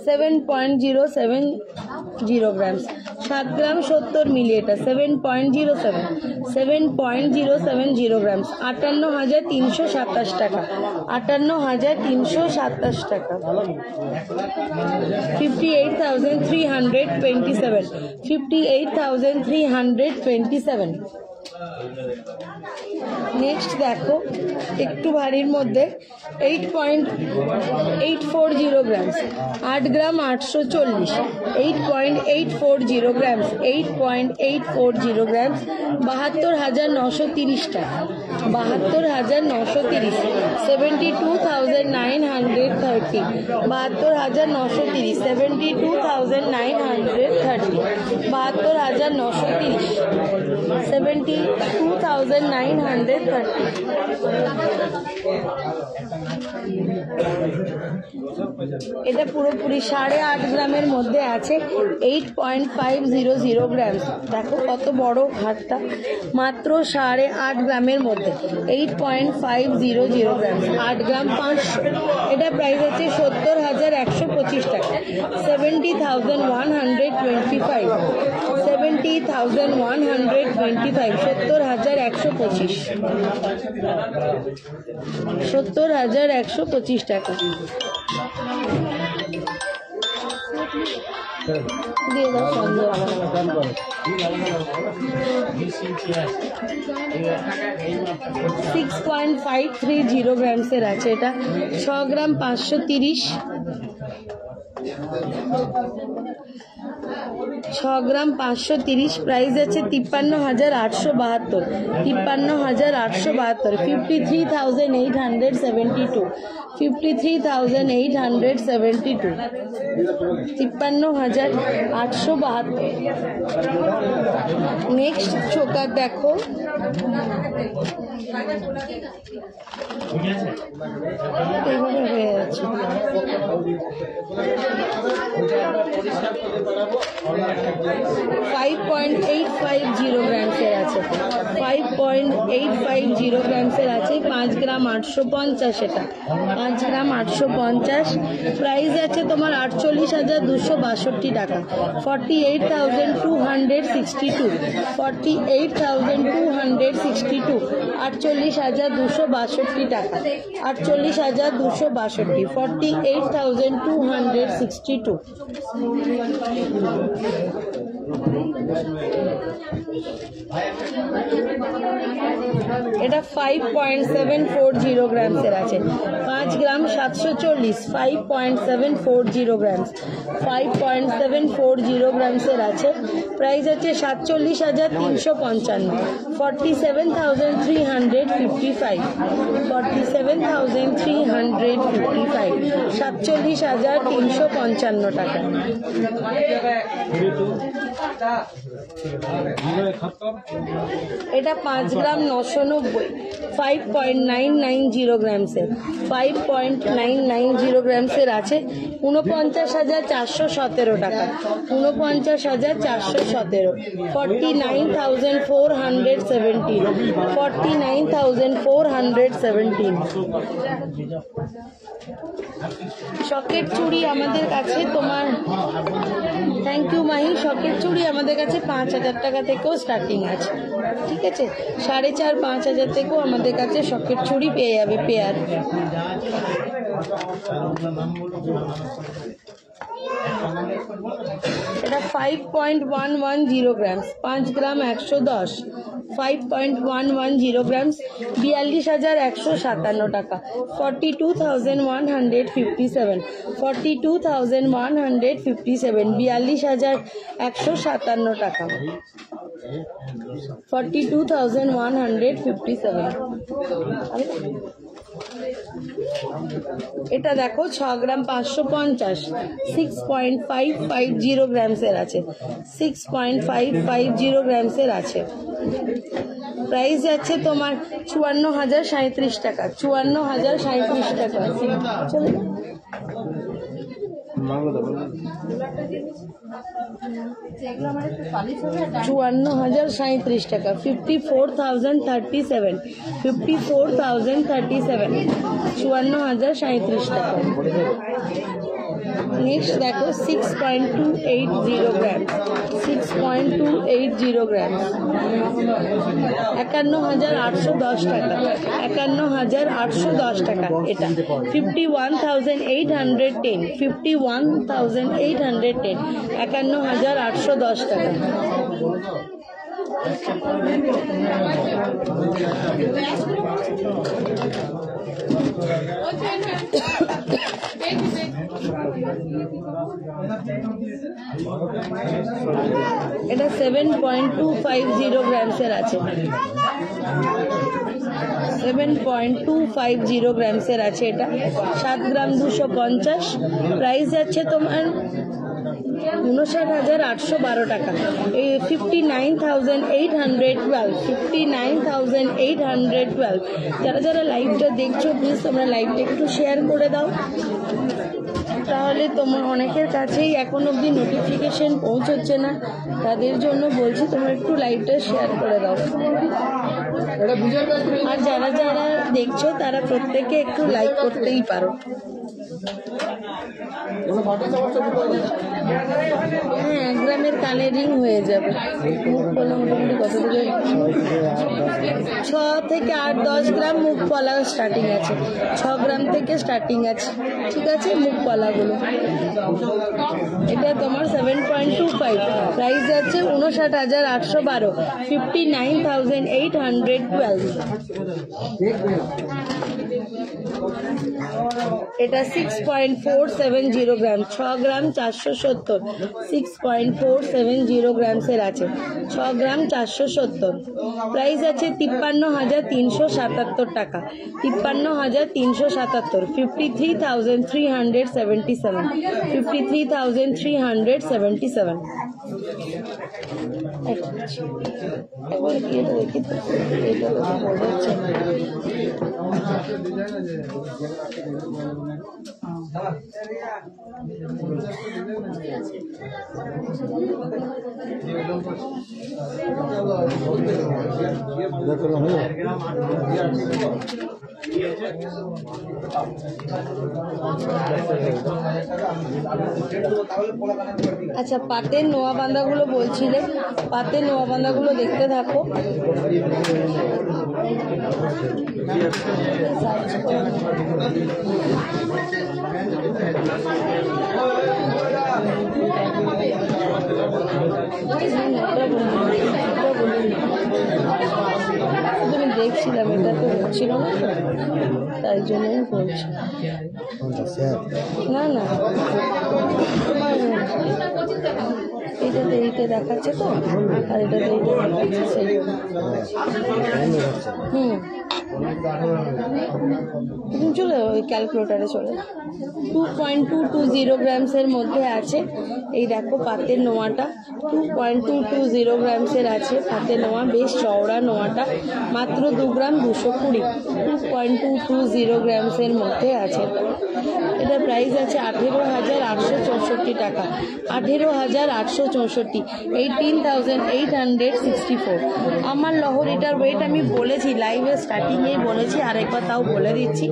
7.070 গ্রামস, 7 গ্রাম 70 মিলি, এটা 7.07, 7.070 গ্রামস, 58,327 টাকা, 58,327 টাকা, 58,327, 58,327, নেক্সট দেখো একটু ভারীর মধ্যে 8.840 গ্রামস, 8 গ্রাম 840, 8.840 গ্রামস, 8.840 গ্রামস, 72,930 টাকা, 72,930, 72,930, 72,930, 72,930, 72,930, 72,930। এটা পুরোপুরি 8.5 গ্রামের মধ্যে আছে, 8.500 গ্রামস। দেখো কত বড় হারটা, মাত্র 8.5 গ্রামের মধ্যে, 8.500 গ্রামস, 8 গ্রাম 500। এটা প্রাইস আছে 70,125 টাকা, 70,125, 70,125, 70,125, 70,125 টাকা দিয়ে দাও সন্দেহ। 6.530 গ্রামসের আছে এটা, 6 গ্রাম 530, 6 গ্রাম 530, প্রাইস আছে 53,872, 53,872, 53,872, 53,872, 53,872। নেক্সট চোকার দেখো, এইভাবে হয়ে যাচ্ছে। 5.850 গ্রামসের আছে, 5.850 গ্রামসের আছে, 5 গ্রাম 850, এটা 5 গ্রাম 850, প্রাইস আছে তোমার 48,262 টাকা, 48,262, 48,262, 48,262 টাকা, 48,262, 48,262। এটা 5.740 গ্রামসের আছে, 5 গ্রাম 740, 5.740 গ্রামস, 5.740 গ্রামসের আছে, প্রাইস আছে 47,355, 47,355, 47,355, 47,355 টাকা। এটা 5 গ্রাম 990, 5.990 গ্রামসের, 5.990 গ্রামসের আছে, 49,417 টাকা, 49,417, 49,417, 49,417। শকের চুড়ি আমাদের কাছে তোমার, থ্যাংক ইউ মাহি, শকের চুড়ি আমাদের কাছে 5,000 টাকা থেকেও স্টার্টিং আছে, ঠিক আছে, 4,500-5,000 থেকেও আমাদের কাছে শকের চুড়ি পেয়ে যাবে পেয়ার। এটা 5.110 গ্রামস, 5 গ্রাম 110, 5.110 গ্রামস, 42,157 টাকা, 42,157, 42,157, 42,157 টাকা, 42,157। এটা দেখো 6 গ্রাম 550, 6.550 গ্রামসের আছে, 6.550 গ্রামসের আছে, প্রাইস আছে তোমার 54,037 টাকা, 54,037 টাকা। চলো 54,037 টাকা, 54,037, 54,037, 54,037 টাকা। नेक्स्ट देखो 6.280 ग्राम 6.280 ग्राम 51,810 টাকা 51,810 টাকা এটা 51,810 51,810 51,810 টাকা এটা 7.250 গ্রামসের আছে, 7.250 গ্রামসের আছে। এটা 7 গ্রাম 250, প্রাইস যাচ্ছে তোমার 59,812 টাকা। এই 59,812, 59,812। যারা যারা লাইভটা দেখছো প্লিজ তোমরা লাইভটা একটু শেয়ার করে দাও, তাহলে তোমার অনেকের কাছেই এখন অবধি নোটিফিকেশন পৌঁছচ্ছে না, তাদের জন্য বলছি তোমরা একটু লাইভটা শেয়ার করে দাও। আর যারা যারা দেখছো তারা প্রত্যেকে একটু লাইক করতেই পারো। হ্যাঁ, 1 গ্রামের কানের রিং হয়ে যাবে। মুখ পলা মোটামুটি কত থেকে 6 থেকে 8-10 গ্রাম মুখ পলা স্টার্টিং আছে, 6 গ্রাম থেকে স্টার্টিং আছে, ঠিক আছে মুখ পলাগুলো। এটা তোমার 7.25, প্রাইস যাচ্ছে 59,812, 59,812। এটা 6.470 গ্রাম, 6 গ্রাম 470, 6.470 গ্রামসের আছে, 6 গ্রাম 470। প্রাইস আছে 53,377 টাকা, 53,377, 53,377, 53,377। একবার কি এটা দেখি তো, এটা বোঝা যাচ্ছে না। আচ্ছা, পাতের নোয়া বাঁধাগুলো বলছিলে, পাতের নোয়া বাঁধাগুলো দেখতে থাকো। তুমি দেখছিলাম, এটা তো হচ্ছিল না, তাই জন্য বলছি। না না, তোমার এটা দেরিতে দেখাচ্ছে তো, আর এটা দেরিতে দেখাচ্ছে, সেই তুমি চলে ওই ক্যালকুলেটারে চলে। 2.220 গ্রামসের মধ্যে আছে। এই দেখো পাতের নোয়াটা 2.220 গ্রামসের আছে। পাতের নোয়া বেশ চওড়া, নোয়াটা মাত্র 2 গ্রাম 220, 2.220 গ্রামসের মধ্যে আছে। এটার প্রাইস আছে 18,864 টাকা, 18,864, 18,864। আমার লহরিটার ওয়েট আমি বলেছি লাইভে স্টার্টিংয়েই বলেছি, আরেকবার তাও বলে দিচ্ছি।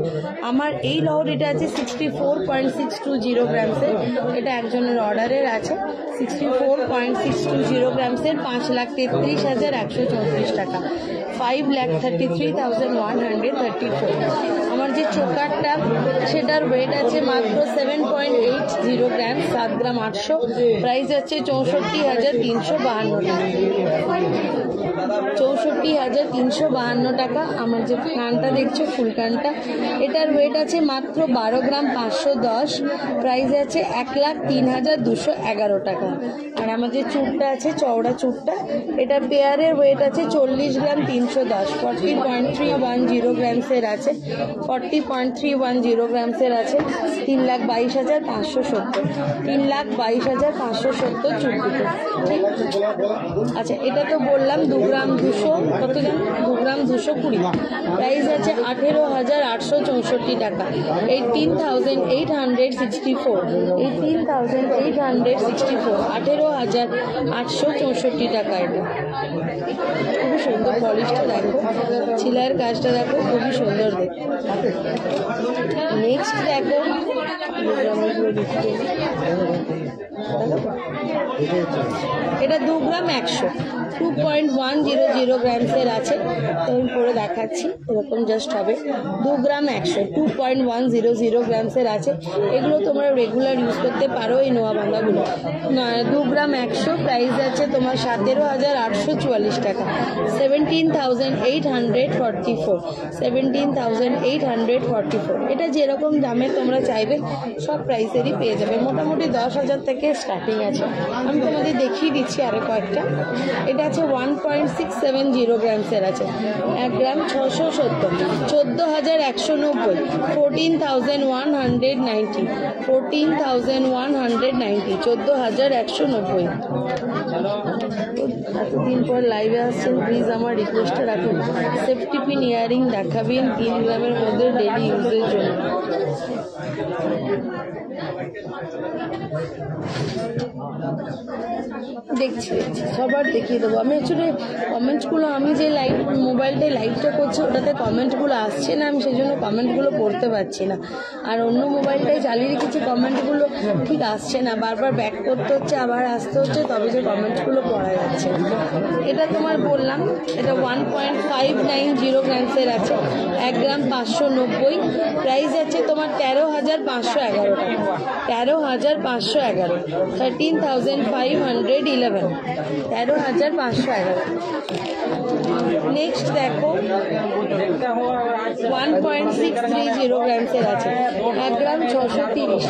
আমার এই লহরিটা আছে 64.620 গ্রামসের। এটা একজনের অর্ডারের আছে, 64.620 গ্রামসের, 5,33,134 টাকা, 5,33,134। আমার যে চোকারটা সেটার ওয়েট আছে মাত্র 7.80 গ্রাম, 7 গ্রাম 800, প্রাইস আছে 64,352 টাকা, 64,352 টাকা। আমার যে কানটা দেখছো ফুল কানটা, এটার ওয়েট আছে মাত্র 12 গ্রাম 510, প্রাইস আছে 1,03,211 টাকা। আর আমার যে চুটটা আছে চওড়া চুটটা, এটা পেয়ারের ওয়েট আছে 40 গ্রাম 310, 40.310 গ্রামসের আছে, 40.310 গ্রামসের আছে, 3,22,570, 3,22,570 চুট দুটো। ঠিক আছে, আচ্ছা এটা তো বললাম 2 গ্রাম 200, কত গ্রাম? 2 গ্রাম 220, প্রাইস আছে 18,864 টাকা, 18,864, 18,864, 18,864 টাকা। এটা খুবই সুন্দর, পলিশটা দেখো, ছিলাইয়ের কাজটা দেখো, খুবই সুন্দর দেখতে। নেক্সট দেখো, এটা 2 গ্রাম 100, 2.100 গ্রামসের আছে। তো আমি পরে দেখাচ্ছি, এরকম জাস্ট হবে। 2 গ্রাম 100, 2.100 গ্রামসের আছে। এগুলো তোমরা রেগুলার ইউজ করতে পারো এই নোয়া বাঁধাগুলো। 2 গ্রাম 100 প্রাইস আছে তোমার 17,844 টাকা, 17,844, 17,844। এটা যেরকম দামে তোমরা চাইবে সব প্রাইসেরই পেয়ে যাবে। মোটামুটি 10,000 থেকে স্টার্টিং আছে। আমি তোমাদের দেখিয়ে দিচ্ছি আরো কয়েকটা। এটা আছে 1.670 গ্রামসের আছে, 1 গ্রাম 670, 14,190, 14,190, 14,190, 14,190। এতদিন পর লাইভে আসছেন, প্লিজ আমার রিকোয়েস্টটা রাখুন, সেফটি পিন ইয়ারিং দেখাবেন 3 গ্রামের মধ্যে ডেলি ইউজের জন্য। দেখছি সবার দেখিয়ে দেবো আমি। অ্যাকচুয়ালি কমেন্টসগুলো, আমি যে মোবাইলটায় লাইভটা করছি ওটাতে কমেন্টগুলো আসছে না, আমি সেই জন্য কমেন্টগুলো পড়তে পারছি না। আর অন্য মোবাইলটায় চালিয়ে রেখেছি, কমেন্টগুলো ঠিক আসছে না, বারবার ব্যাক করতে হচ্ছে, আবার আসতে হচ্ছে, তবে যে কমেন্টসগুলো পড়া যাচ্ছে। এটা তোমার বললাম, এটা 1.590 গ্রামসের আছে, 1 গ্রাম 590, প্রাইস আছে তোমার 13,511 টাকা, 13,511, 13,511, 13,511। নেক্সট দেখো 1.630 গ্রামসের আছে, 1 গ্রাম 630,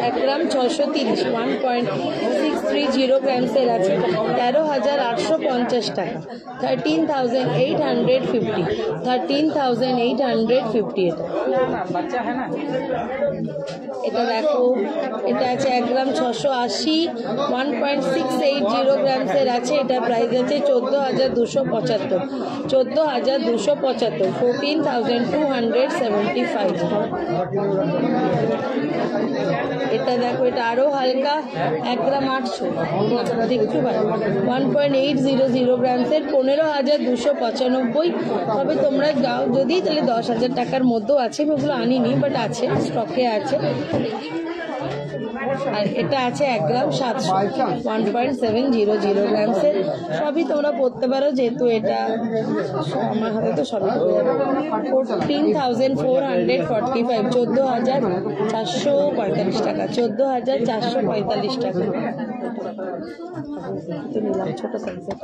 1 গ্রাম 630, 1.630 গ্রামসের আছে, 13,850 টাকা, 13,850, 13,850। এটা দেখো, এটা আছে 1 গ্রাম 680, 1.680 গ্রামসের আছে, এটা প্রাইস আছে 14,275, 14,275, 14,275। এটা দেখো, এটা আরো হালকা, 1 গ্রাম 800, দেখতে পারো 1.800 গ্রামসের, 15,295। তবে তোমরা যাও যদি, তাহলে 10,000 টাকার মধ্যেও আছে, ওগুলো আনিনি বাট আছে, স্টকে আছে। আর এটা আছে 1 গ্রাম 700, 1.700 গ্রামসের। সবই তোমরা পড়তে পারো, যেহেতু এটা আমার হাতে তো সবই পড়ে যাবে। 14,445, 14,445 টাকা, 14,445 টাকা। নিলাম ছোট সাইজের।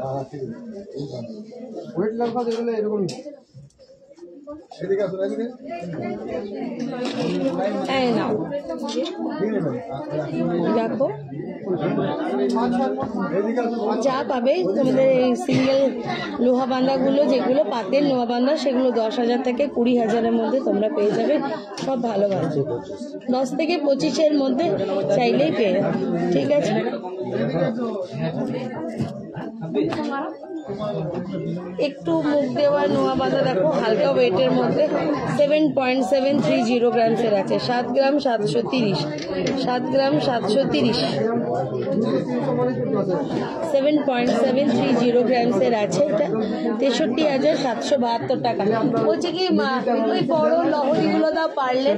দেখো যা পাবে তোমাদের এই সিঙ্গেল লোহা বাঁধাগুলো, যেগুলো পাতের লোহা বাঁধা, সেগুলো 10,000 থেকে 20,000-এর মধ্যে তোমরা পেয়ে যাবে। সব ভালো ভালো 10 থেকে 25-এর মধ্যে চাইলেই পেয়ে যাবে। ঠিক আছে, একটু মুখ দেওয়া নোয়া বাঁধা দেখো, হালকা ওয়েটের মধ্যে, 7.730 গ্রামসের আছে, 7 গ্রাম 730, 7 গ্রাম 730, 7.730 গ্রামসের আছে। এটা 63,772 টাকা। বলছে কি ওই বড় লহরিগুলো দাও পারলে।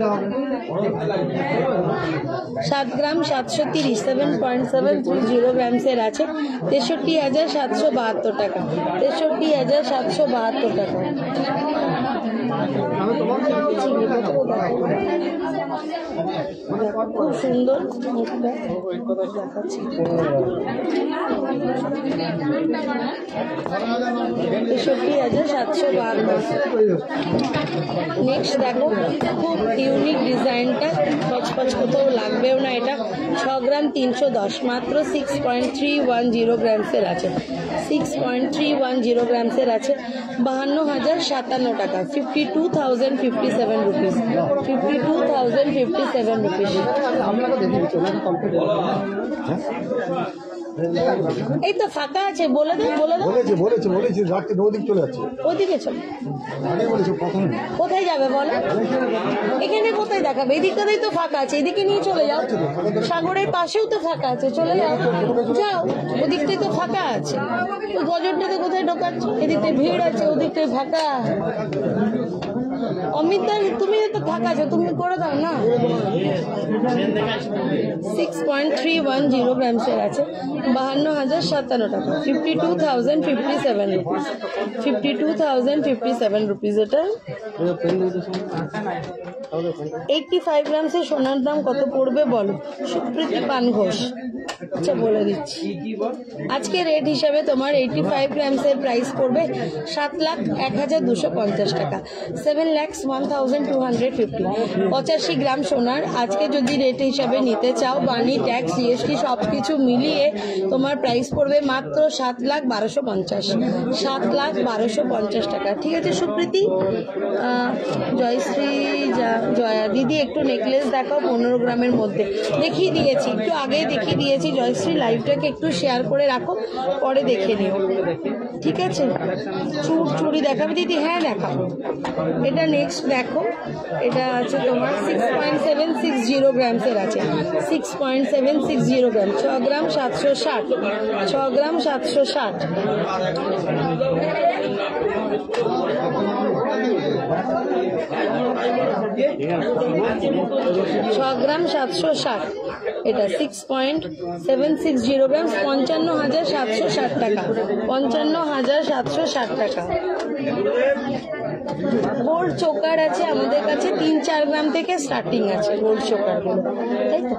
7 গ্রাম 730, 7.730 গ্রামসের আছে, 63,772 টাকা, 63,772 টাকা। খুব সুন্দর মুখটা দেখাচ্ছি। 63,752। নেক্সট দেখো, খুব ইউনিক ডিজাইনটা, পচপচ কোথাও লাগবেও না। এটা 6 গ্রাম 310, মাত্র 6.310 গ্রামসের আছে, 6.310 গ্রামসের আছে, 52,057 টাকা, 52,057 রুপিস, 52,057 রুপিস। এই তো ফাঁকা আছে, বলে দে, বলে দে। বলেছি রাখতে ওদিক চলে যাচ্ছে, ওদিকে চল। আগে বলেছি প্রথমে। কোথায় যাবে বলো? এখানে কোথায় দেখাবে? এদিকটাতেই তো ফাঁকা আছে, এদিকে নিয়ে চলে যাও। সাগরের পাশেও তো ফাঁকা আছে, চলে যাও, যাও, ওদিকটাই তো ফাঁকা আছে। ওই গজরটাতে কোথায় ঢোকাচ্ছ? এদিকটায় ভিড় আছে, ওদিকটায় ফাঁকা। অমিতা তুমি তো থাকাছো, তুমি করে দাও না। 6.310 গ্রামসের আছে, 52,057 টাকা, 52,057 রুপিস, 52,057 রুপিস। এটা 85 গ্রামসের সোনার দাম কত পড়বে বলো সুপ্রীতি পান ঘোষ? আচ্ছা বলে দিচ্ছি, আজকে রেট হিসাবে তোমার 85 গ্রামসের প্রাইস পড়বে 7,01,250 টাকা, 7,01,250। 85 গ্রাম সোনার আজকে যদি রেট হিসাবে নিতে চাও, বানি ট্যাক্স জিএসটি সবকিছু মিলিয়ে তোমার প্রাইস পড়বে মাত্র 7,1250, 7,1250 টাকা। ঠিক আছে সুপ্রীতি। জয়শ্রী জয়া দিদি একটু নেকলেস দেখাও 15 গ্রামের মধ্যে। দেখিয়ে দিয়েছি, একটু আগেই দেখিয়ে দিয়েছি জয়শ্রী। লাইভটাকে একটু শেয়ার করে রাখো, পরে দেখে নিও। ঠিক আছে, চুড়ি দেখাবে দিদি? হ্যাঁ দেখাবো। এটা নেক্সট দেখো, এটা আছে তোমার 6.760 গ্রামসের আছে, 6.760 গ্রাম, 6 গ্রাম 760, 6 গ্রাম 760। গ্রাম 760, এটা 6.760 গ্রাম, 55,760 টাকা, 55,760 টাকা। গোল্ড চোকার আছে আমাদের কাছে 3-4 গ্রাম থেকে স্টার্টিং আছে গোল্ড চোকার গুলো, তাই তো।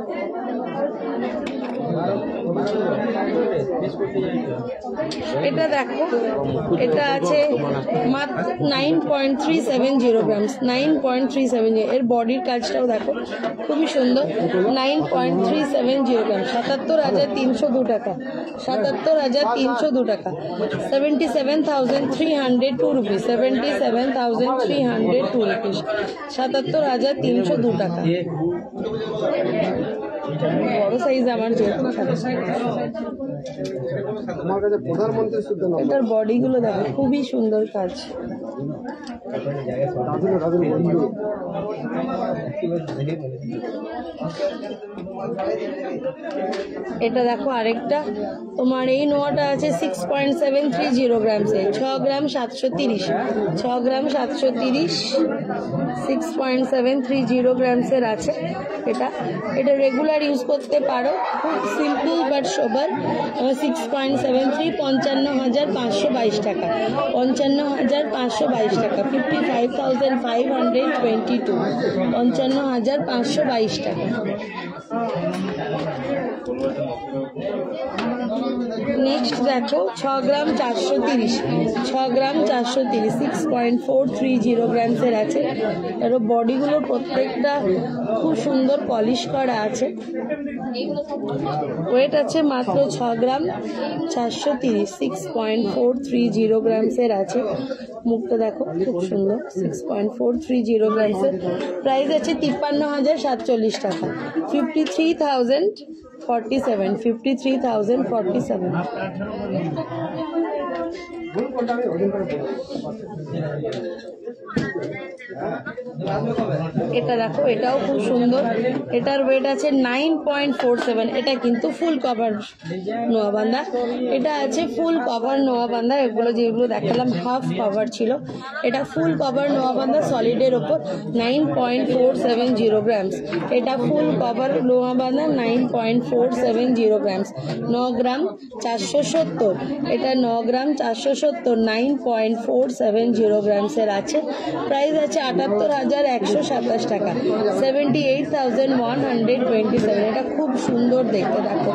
এটা দেখো, এটা আছে মাত্র 9.370 গ্রামস, 9.370। এর বডির কাজটাও দেখো খুবই সুন্দর, 9.370 গ্রাম, 77,302 টাকা, 77,302 টাকা, 77,302 রুপিস, 77,302 রুপিস, 77,302 টাকা। বড় সাইজ আমার যেহেতু, আমার কাছে প্রধানমন্ত্রী সুদ্ধ এটার বডি গুলো দেখো খুবই সুন্দর কাজ। এটা দেখো আরেকটা তোমার, এই নোয়াটা আছে 6.730 গ্রামসে, 6 গ্রাম 730, 6 গ্রাম 730, 6.730 গ্রামসের আছে। এটা রেগুলার ইউজ করতে পারো, খুব সিম্পল বাট সোবার। 6.73, 55,522 টাকা, 55,522 টাকা, 55,522, 55,522 টাকা। নেক্সট দেখো 6 গ্রাম 430, 6 গ্রাম 430, 6.430 গ্রামসের আছে। এর বডিগুলো প্রত্যেকটা খুব সুন্দর পলিশ করা আছে। ওয়েট আছে মাত্র 6 গ্রাম 430, 6.430 গ্রামসের আছে। মুখটা দেখো খুব সুন্দর, 6.430 গ্রামসের। প্রাইস আছে 53,047 টাকা, 53,047, 53,047। এটা দেখো, এটাও খুব সুন্দর। এটার ওয়েট আছে 9.47। এটা কিন্তু ফুল কভার নোয়াবান্ধা, এটা আছে ফুল কভার নোয়াবান্ধা। এগুলো যেগুলো দেখালাম হাফ কভার ছিল, এটা ফুল কভার নোয়াবান্ধা সলিডের ওপর, 9.470 গ্রামস। এটা ফুল কভার নোয়াবান্ধা, 9.470 গ্রামস, 9 গ্রাম 470। এটা 9 গ্রাম 470, 9.470 গ্রামসের আছে। প্রাইস আছে 78,127 টাকা, 78,127। এটা খুব সুন্দর দেখতে, দেখো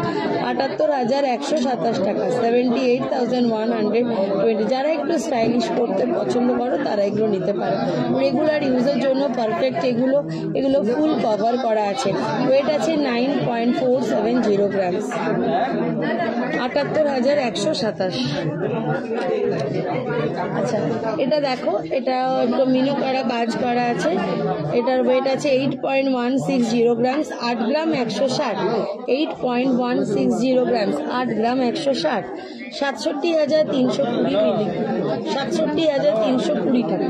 78,127 টাকা, 78,120। যারা একটু স্টাইলিশ করতে পছন্দ করো তারা এগুলো নিতে পারো, রেগুলার ইউজের জন্য পারফেক্ট। এগুলো ফুল কভার করা আছে। ওয়েট আছে 9.470 গ্রামস, 78,127। আচ্ছা এটা দেখো, এটা একটু মিনো করা কাজ করা আছে। এটার ওয়েট আছে 8.160 গ্রামস, 8 গ্রাম 160, 8.160 গ্রামস, 8 গ্রাম 160, 67,320 মিলি, 67,320 টাকা,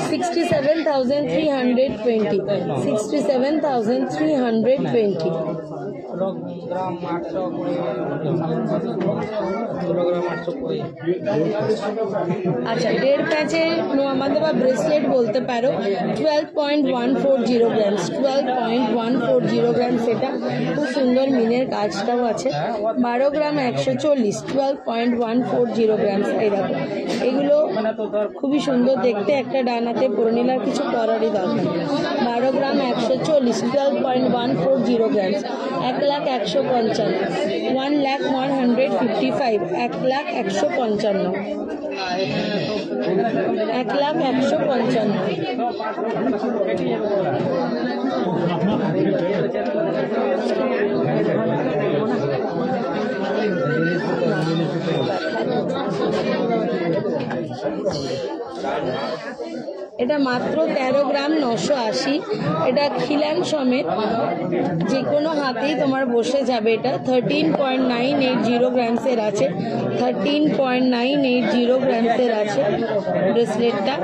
67,320, 67,320। গ্রাম 800 করে, 16 গ্রাম 800 করে। আচ্ছা, 1.5 প্যাচের নোয়ামাদা বা ব্রেসলেট বলতে পারো, 12.140 গ্রামস, 12.140 গ্রামস। এটা খুব সুন্দর মিনের কাজটাও আছে। 12 গ্রাম 140, 12.140 গ্রামস। এই দেখো, এগুলো খুবই সুন্দর দেখতে, একটা ডানাতে পরে নিলে আর কিছু করারই দরকার। 12 গ্রাম 140, 12.140 গ্রামস, 1,155, 1,155, 1,155, 1,155। এটা মাত্র 13 গ্রাম 980। এটা খিলান সমেত, যে কোনো হাতেই তোমার বসে যাবে। এটা 13.980 গ্রামসের আছে, 13.980 গ্রামসের আছে ব্রেসলেটটা।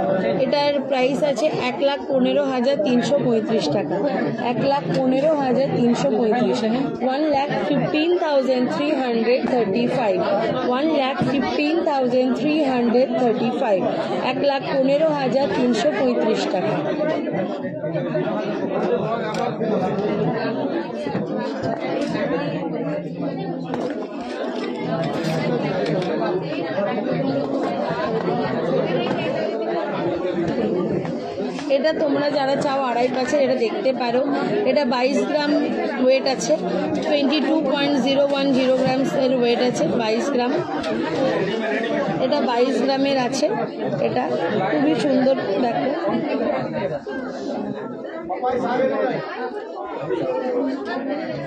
এটার প্রাইস আছে 1,15,335 টাকা, 1,15,335, 1,15,335, 1,15,335, 1,15,335 টাকা। এটা তোমরা যারা চাও 2.5 প্যাচের, এটা দেখতে পারো। এটা 22 গ্রাম ওয়েট আছে, 22.010 গ্রামস এর ওয়েট আছে, 22 গ্রাম। এটা 22 গ্রামের আছে। এটা খুবই সুন্দর, দেখো।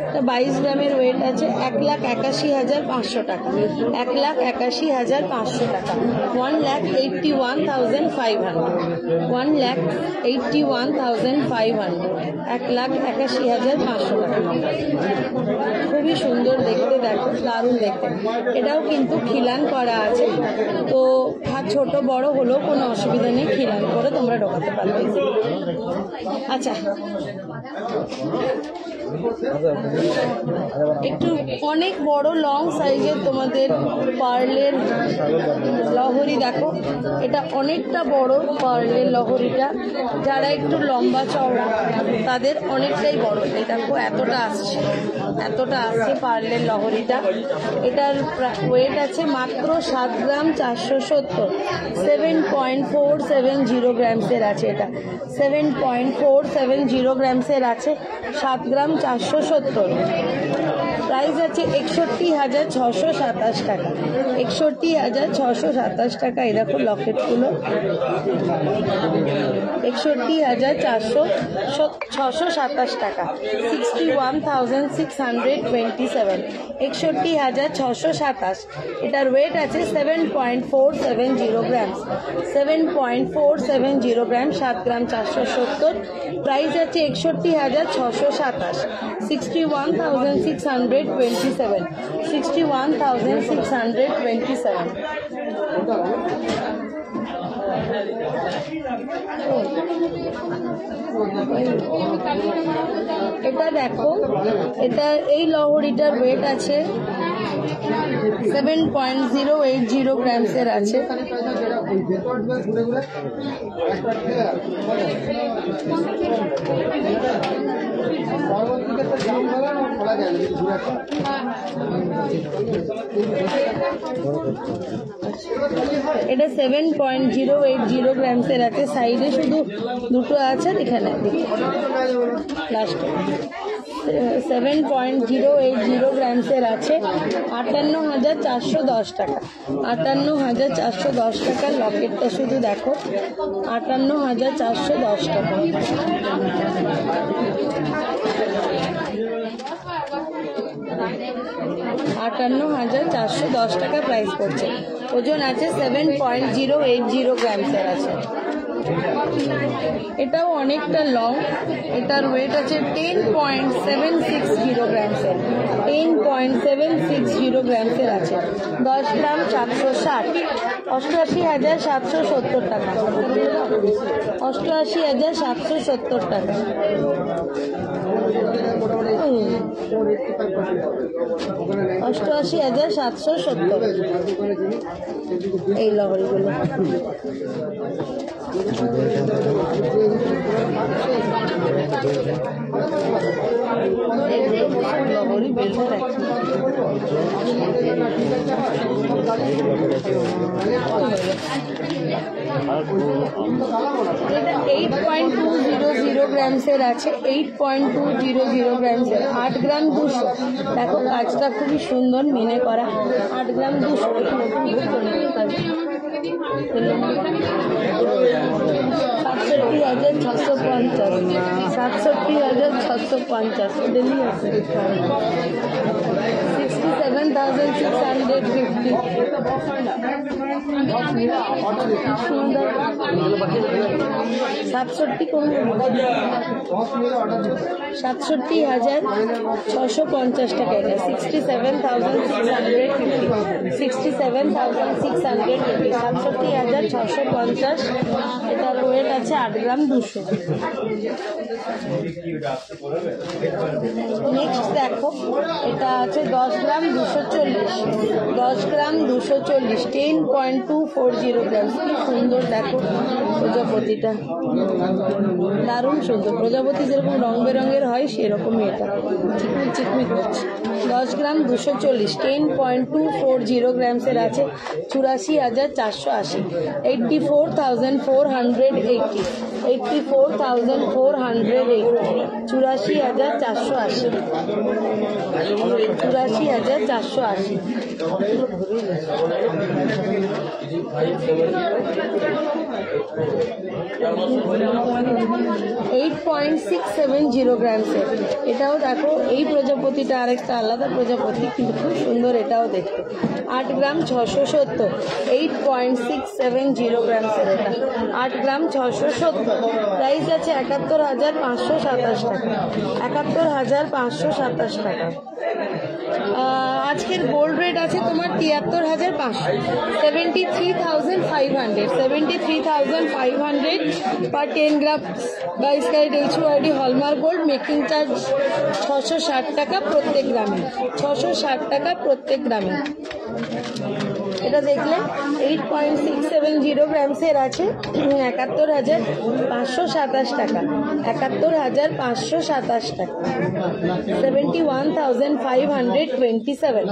এটা 22 গ্রামের ওয়েট আছে, 1,81,500 টাকা, 1,81,500 টাকা, 1,81,500, 1,81,500, 1,81,500 টাকা। খুবই সুন্দর দেখতে, দেখো, দারুণ দেখতে। এটাও কিন্তু খিলান করা আছে, তো হাত ছোট বড় হলেও কোনো অসুবিধা নেই, খিলান করে তোমরা ঢোকাতে পারবে। আচ্ছা, একটু অনেক বড় লং সাইজের তোমাদের পার্লের লহরি দেখো। এটা অনেকটা বড় পার্লের লহরিটা, যারা একটু লম্বা চওড়া তাদের অনেকটাই বড়। এই দেখো, এতটা আসছে, এতটা আসছে পার্লের লহরিটা। এটার ওয়েট আছে মাত্র 7 গ্রাম 470, 7.470 গ্রামসের আছে। এটা 7.470 গ্রামসের আছে, 7 গ্রাম 470। প্রাইস আছে 61,627 টাকা, 61,627 টাকা। এই দেখো লকেটগুলো, 61,627 টাকা, 61,627, 61,627। এটার ওয়েট আছে 7.470 গ্রামস, 7.470 গ্রাম, 7 গ্রাম 470। প্রাইস আছে 61,627, 61,627, 61,627। এটা দেখো, এটা এই লহরিটার ওয়েট আছে 7.080 গ্রামসের আছে। এটা 7.080 গ্রামসের আছে। সাইডে শুধু দুটো আছে, এখানে লাস্টে 7.080 গ্রামসের আছে, 58,410 টাকা, 58,410 টাকার লকেটটা শুধু দেখো, 58,410 টাকা। 58,410 টাকা প্রাইস পড়ছে। ওজন আছে 7.080 গ্রামসের আছে, এটাও অনেকটা লং, এটার ওয়েট আছে 10.760 গ্রামসের, 10.760 গ্রামসের আছে, 10 গ্রাম 760, 88,770 টাকা, 88,770 টাকা। 88,770 এই লহরিগুলো। লহরি বেল্ট এটা 8.200 গ্রামসের আছে, 8.200 গ্রামসের, 8 গ্রাম 200। দেখো কাজটা খুবই সুন্দর মেনে করা, 8 গ্রাম 200। 67,650, 67,650 দিল্লি আছে। 67,650 সুন্দর। 67 কোন 67,650 টাকা এটা, 67,650, 67,650, 67,650। এটার ওয়েট আছে 8 গ্রাম 200। নেক্সট দেখো, এটা আছে 10 গ্রাম 240, 10 গ্রাম 240, 10.240 গ্রাম। কি সুন্দর দেখো প্রজাপতিটা, দারুণ সুন্দর। প্রজাপতি যেরকম রং বেরঙের হয় সেরকমই এটা, চিকমিক চিকমিক হচ্ছে। 10 গ্রাম 240, 10.240 গ্রামসের আছে, 84,480, 84,480, 84,480, 84,480, 84,480। 8.670 গ্রামসের। এটাও দেখো, এই প্রজাপতিটা আরেকটা আলাদা প্রজাপতি, কিন্তু খুব সুন্দর এটাও দেখতে। 8 গ্রাম 670, 8.670 গ্রামসের এটা, 8 গ্রাম 670। প্রাইস আছে 71,527 টাকা, 71,527 টাকা। আজকের গোল্ড রেট আছে তোমার 73,500, 73,500, 73,500 per 10 gram 22 carat HUID hallmark gold. Making charge 660 টাকা প্রত্যেক গ্রামে, 660 টাকা প্রত্যেক গ্রামে। এটা দেখলে 8.670 গ্রামসের আছে, 71,527 টাকা, 71,527 টাকা, 71,527।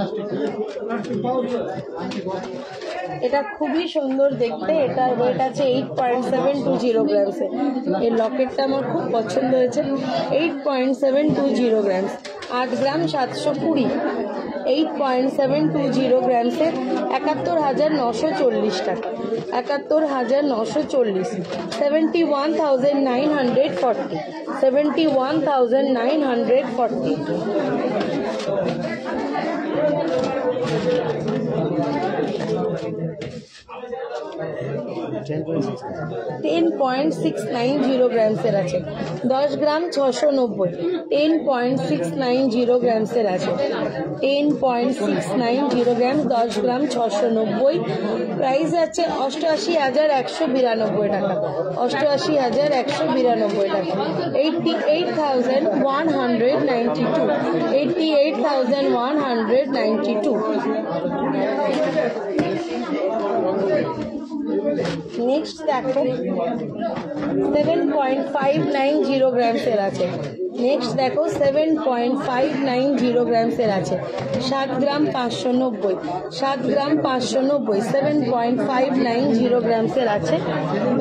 এটা খুবই সুন্দর দেখতে, এটার ওয়েট আছে 8.720 গ্রামসের। এর লকেটটা আমার খুব পছন্দ হয়েছে, 8.720 গ্রামস, 8 গ্রাম 720, 8.720 গ্রামসের, 71,940 টাকা, 71,940, 71,940, 71,940। 10.690 গ্রামসের আছে, 10 গ্রাম 690, 10.690 গ্রামসের আছে, 10.690 গ্রাম, 10 গ্রাম 690। প্রাইস আছে 88,192 টাকা, 88,192 টাকা, 88,192, 88,192। নেক্সট দেখো 7.590 গ্রামসের আছে, নেক্সট দেখো 7.590 গ্রামসের আছে, 7 গ্রাম 590, 7 গ্রাম 590, 7.590 গ্রামসের আছে,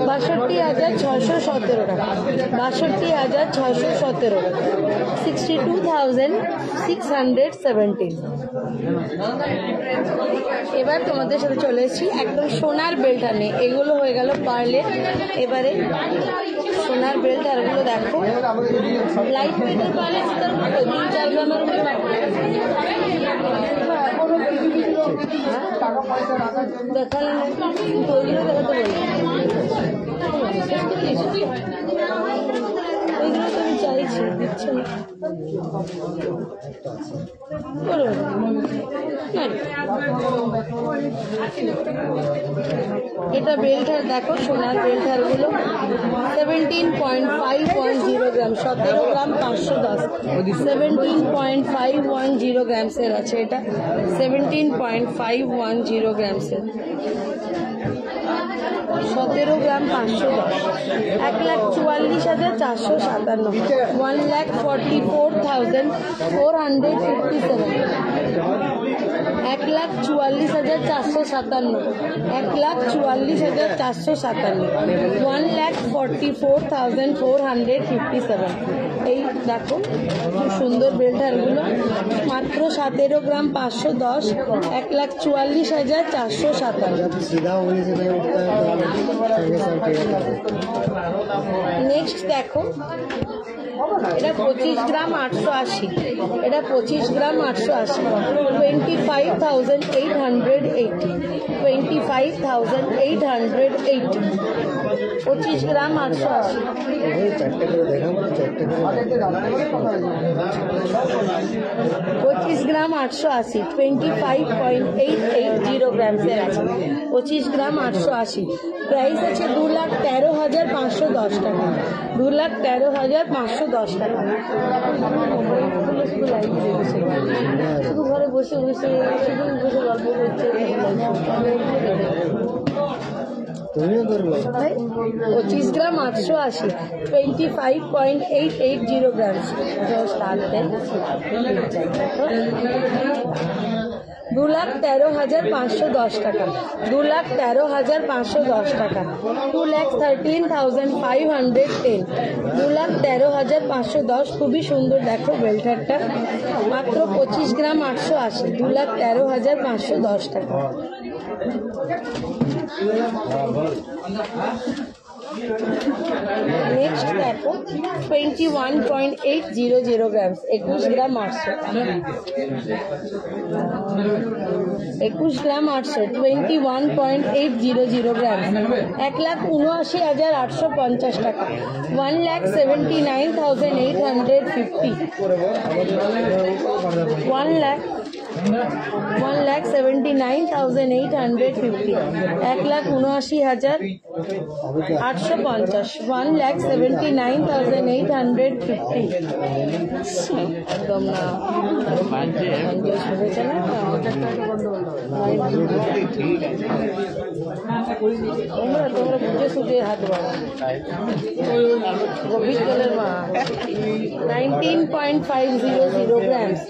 62,617 টাকা, 62,617, 62,617। এবার তোমাদের সাথে চলে এসেছি একদম সোনার বেল্ট আনে, এগুলো হয়ে গেল পার্লে। এবারে সোনার বেল্ট আর ওগুলো দেখো, লাইট ওয়েটের পার্লে 3-4 গ্রামের দেখালে তো ওইগুলো দেখাতে বলি। এইগুলো তো আমি চাইছি, দিচ্ছে না। বলো না। এটা বেল্টার দেখো, সোনার বেল্টারগুলো 17.510 গ্রাম, 17 গ্রাম 510, 17.510 গ্রামসের আছে এটা, 17.510 গ্রামসের, 17 গ্রাম 510, 1,44,457, 1,44,457, 1,44,457, 1,44,457, 1,44,457। এই দেখো খুব সুন্দর বেল্টারগুলো, মাত্র 17 গ্রাম 510, 1,44,457। सीधा उंगली से नहीं उठता है तो संगे संग टेढ़ा कर देते हैं। নেক্সট দেখো, এটা 25 গ্রাম 880, এটা 25 গ্রাম 880, 25,880, 25,880, 25 গ্রাম 880। वही चारटे करे देखा मैं, चारटे करे 25 গ্রাম 880, 25.880 গ্রামসের আছে, 25 গ্রাম 880। প্রাইস আছে 2,13,510 টাকা, 2,13,510 টাকা। শুধু ঘরে বসে বসে শুধু বসে গল্প করছে। তুমিও করবে 25 গ্রাম 880, 25.880 গ্রামস। 2,13,510 টাকা, 2,13,510 টাকা, 2,13,510, 2,13,510। খুবই সুন্দর দেখো বেল্টারটা, মাত্র 25 গ্রাম 880, 2,13,510 টাকা। নেক্সট দেখো 21.800 গ্রামস, 21 গ্রাম 800, 21 গ্রাম 800, 21.800 গ্রাম, 1,79,850 টাকা, 1,79,850, 1,79,850, 1,79,850, 1,79,850। একদম না হয়েছে না, তোমরা বুঝে সুঝে হাত বাড়া গভীর জলের মা। 19.500 গ্রামস,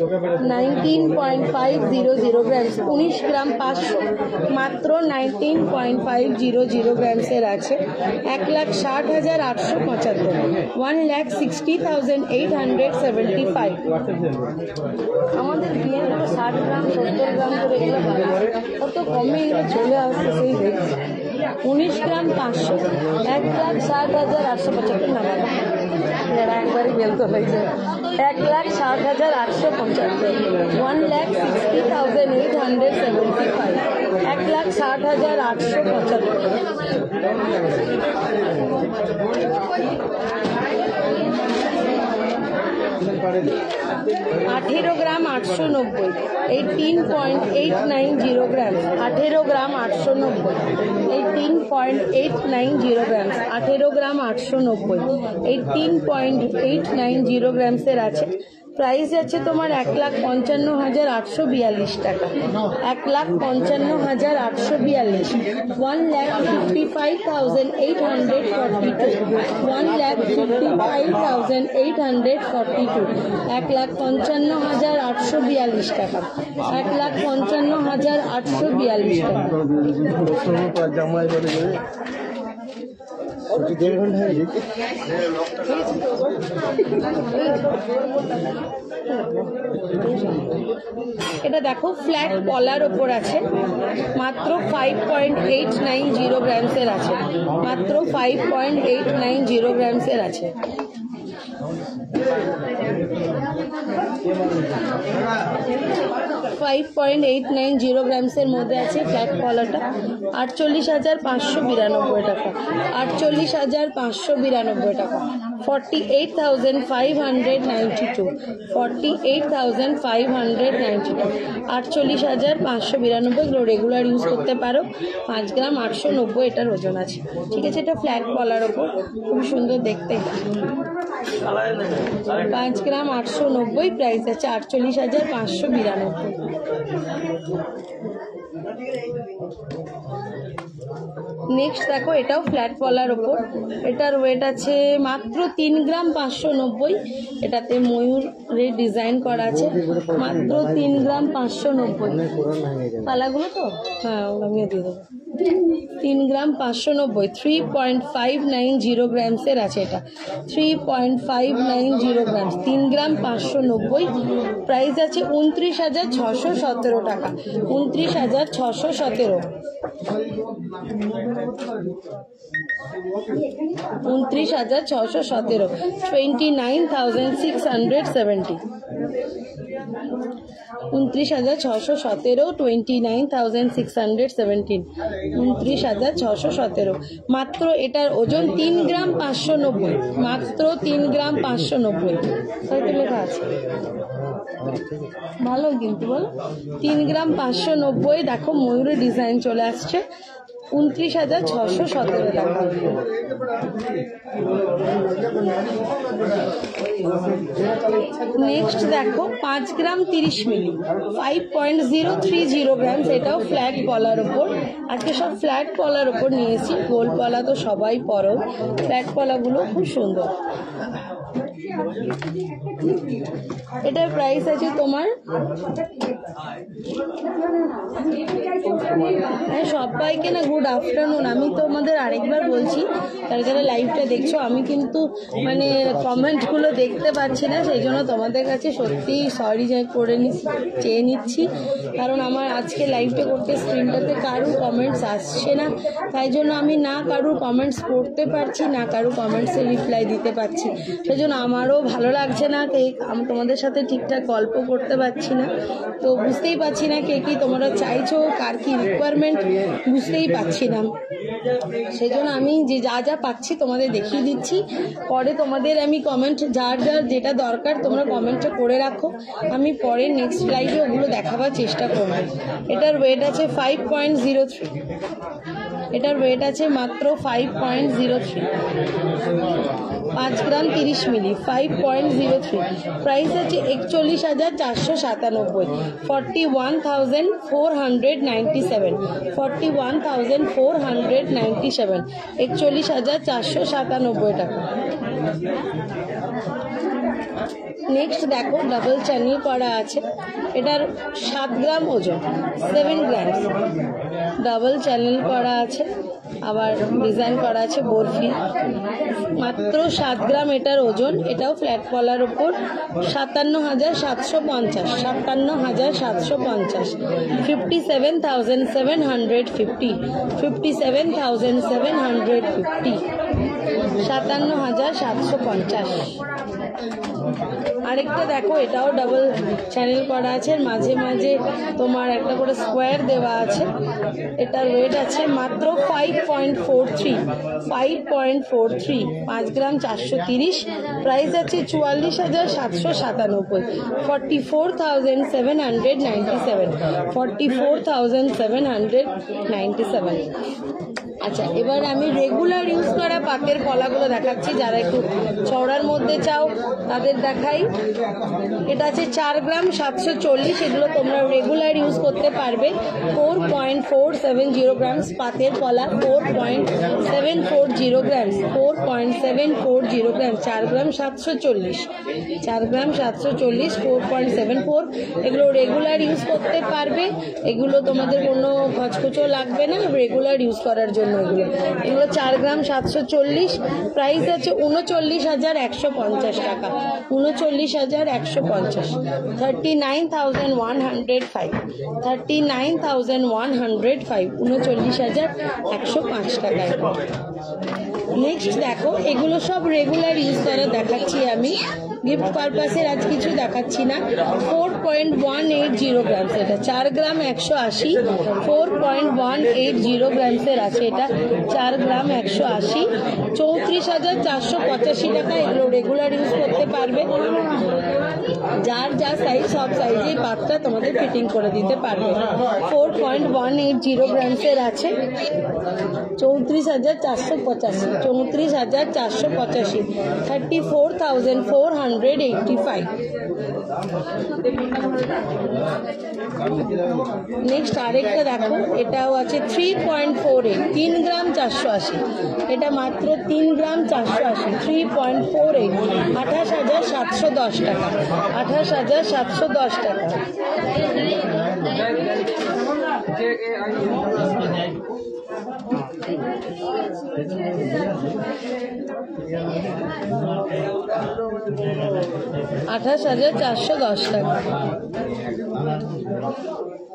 19.500 গ্রামস, 19 গ্রাম 500, মাত্র 19.500 গ্রামসের আছে, 1,60,875, 1,60,875। আমাদের বিয়ে 60 গ্রাম 70 গ্রাম করে এগুলো হয়, কত কমে এগুলো চলে আসছে সেই দেখছি। 19 গ্রাম 500, 1,60,875 নাম্বার, এরা একবারই বেলতে হয়েছে। 1,60,875, 1,60,875, 1,60,875। 18 গ্রাম 890, 18.890 গ্রাম, 18 গ্রাম 890, 18.890 গ্রাম, 18 গ্রাম 890, 18.890 গ্রামসের আছে। প্রাইস আছে তোমার 1,55,842 টাকা, 1,55,842, 1,55,842, 1,55,842, 1,55,842 টাকা, 1,55,842 টাকা। জামাই বলে ছুটি 1.5 ঘন্টা হয়ে গেছে। এটা দেখো ফ্ল্যাট কলার ওপর আছে, মাত্র 5.890 গ্রামসের আছে, মাত্র 5.890 গ্রামসের আছে। 5.890 গ্রামসের মধ্যে আছে ফ্ল্যাট কলারটা, 48,592 টাকা, 48,592 টাকা, 48,592, 48,592, 48,592। এগুলো রেগুলার ইউজ করতে পারো। 5 গ্রাম 890 এটার ওজন আছে। ঠিক আছে, এটা ফ্ল্যাট কলার ওপর, খুব সুন্দর দেখতে। 5 গ্রাম 890, প্রাইস আছে 48,592। নেক্সট দেখো, এটাও ফ্ল্যাট পলার ওপর, এটার ওয়েট আছে মাত্র 3 গ্রাম 590। এটাতে ময়ূরের ডিজাইন করা আছে, মাত্র 3 গ্রাম 590। পালাগুলো তো হ্যাঁ আমি দিয়ে দেবো। 3 গ্রাম 590, 3.590 গ্রামসের আছে এটা, 3.590 গ্রামস, 3 গ্রাম 590। প্রাইস আছে 29,617 টাকা, 29,617, 29,617, 29,670, 29,617, 29,617, 29,617। মাত্র এটার ওজন 3 গ্রাম 590, মাত্র 3 গ্রাম 590। হয়তো লেখা আছে ভালো কিন্তু বলো, 3 গ্রাম 590। দেখো ময়ূরের ডিজাইন চলে আসছে, 29,617 টাকা। নেক্সট দেখো 5 গ্রাম 30 মিলি, 5.030 গ্রামস, এটাও ফ্ল্যাট পলার ওপর। আজকে সব ফ্ল্যাট পলার ওপর নিয়েছি, গোল পলা তো সবাই পরো, ফ্ল্যাট পলাগুলো খুব সুন্দর। এটার প্রাইস আছে তোমার, সবাইকে না গুড আফটারনুন। আমি তোমাদের আরেকবার বলছি, যারা যারা লাইভটা দেখছো, আমি কিন্তু মানে কমেন্টগুলো দেখতে পাচ্ছি না, সেই জন্য তোমাদের কাছে সত্যি সরি করে চেয়ে নিচ্ছি, কারণ আমার আজকে লাইভটা করতে স্ক্রিনটাতে কারুর কমেন্টস আসছে না, তাই জন্য আমি না কারুর কমেন্টস পড়তে পারছি, না কারুর কমেন্টসের রিপ্লাই দিতে পারছি। সেই জন্য আমারও ভালো লাগছে না, আমি তোমাদের সাথে ঠিকঠাক গল্প করতে পারছি না। তো বুঝতেই পারছি না কে কি তোমরা চাইছো, কার কি রিকোয়ারমেন্ট বুঝতেই পারছি না। সেই জন্য আমি যে যা যা পাচ্ছি তোমাদের দেখিয়ে দিচ্ছি, পরে তোমাদের আমি কমেন্ট যার যার যেটা দরকার তোমরা কমেন্টে করে রাখো, আমি পরে নেক্সট লাইভে ওগুলো দেখাবার চেষ্টা করব। এটার ওয়েট আছে 5.03, এটার ওয়েট আছে মাত্র 5.03, 5 গ্রাম 30 মিলি, 5.03। প্রাইস আছে 41,497, 41,497, 41,497, 41,497 টাকা। নেক্সট দেখো ডাবল চ্যানেল করা আছে, এটার 7 গ্রাম ওজন, 7 গ্রামস, ডাবল চ্যানেল করা আছে, আবার ডিজাইন করা আছে বরফি, মাত্র 7 গ্রাম এটার ওজন। এটাও ফ্ল্যাট কলার ওপর, 57,750, 57,750, 57,750, 57,750, 57,750। আরেকটা দেখো, এটাও ডাবল চ্যানেল করা আছে, মাঝে মাঝে তোমার একটা করে স্কোয়ার দেওয়া আছে। এটার ওয়েট আছে মাত্র 5.43, 5.43, 5 গ্রাম 430। প্রাইস আছে 44,797, 44,797, 44,797। আচ্ছা, এবার আমি রেগুলার ইউজ করা পাতের কলাগুলো দেখাচ্ছি, যারা একটু চওড়ার মধ্যে চাও তাদের দেখাই। এটা আছে 4 গ্রাম 740, এগুলো তোমরা রেগুলার ইউজ করতে পারবে। 4.470 গ্রামস পাতের কলা, 4.740 গ্রামস, 4.740 গ্রাম, 4 গ্রাম 740, 4 গ্রাম 740, 4.74। এগুলো রেগুলার ইউজ করতে পারবে, এগুলো তোমাদের কোনো খচখচো লাগবে না রেগুলার ইউজ করার জন্য। এগুলো 4 গ্রাম 740, প্রাইস আছে 39,150 টাকা, 39,150, 39,105, 39,105, 39,105 টাকায়। নেক্সট দেখো, এগুলো সব রেগুলার ইউজ করা দেখাচ্ছি আমি। গিফট পারপাসের আজ কিছু দেখাচ্ছি না। 4.180 গ্রামস, এটা 4 গ্রাম 180, 4.180 গ্রামসের আছে এটা, 4 গ্রাম 180, 34,485 টাকা। এগুলো রেগুলার ইউজ করতে পারবে, যার যা সাইজ সব সাইজেই পাতটা তোমাদের ফিটিং করে দিতে পারবে। 4.180 গ্রামসের আছে, 34,485, 34,485, 34,485। নেক্সট আরেকটা দেখো, এটাও আছে 3.48, 3 গ্রাম 480, এটা মাত্র 3 গ্রাম 480, 3.48, 28,710 টাকা, 28,710 টাকা। $28,410 টাকা।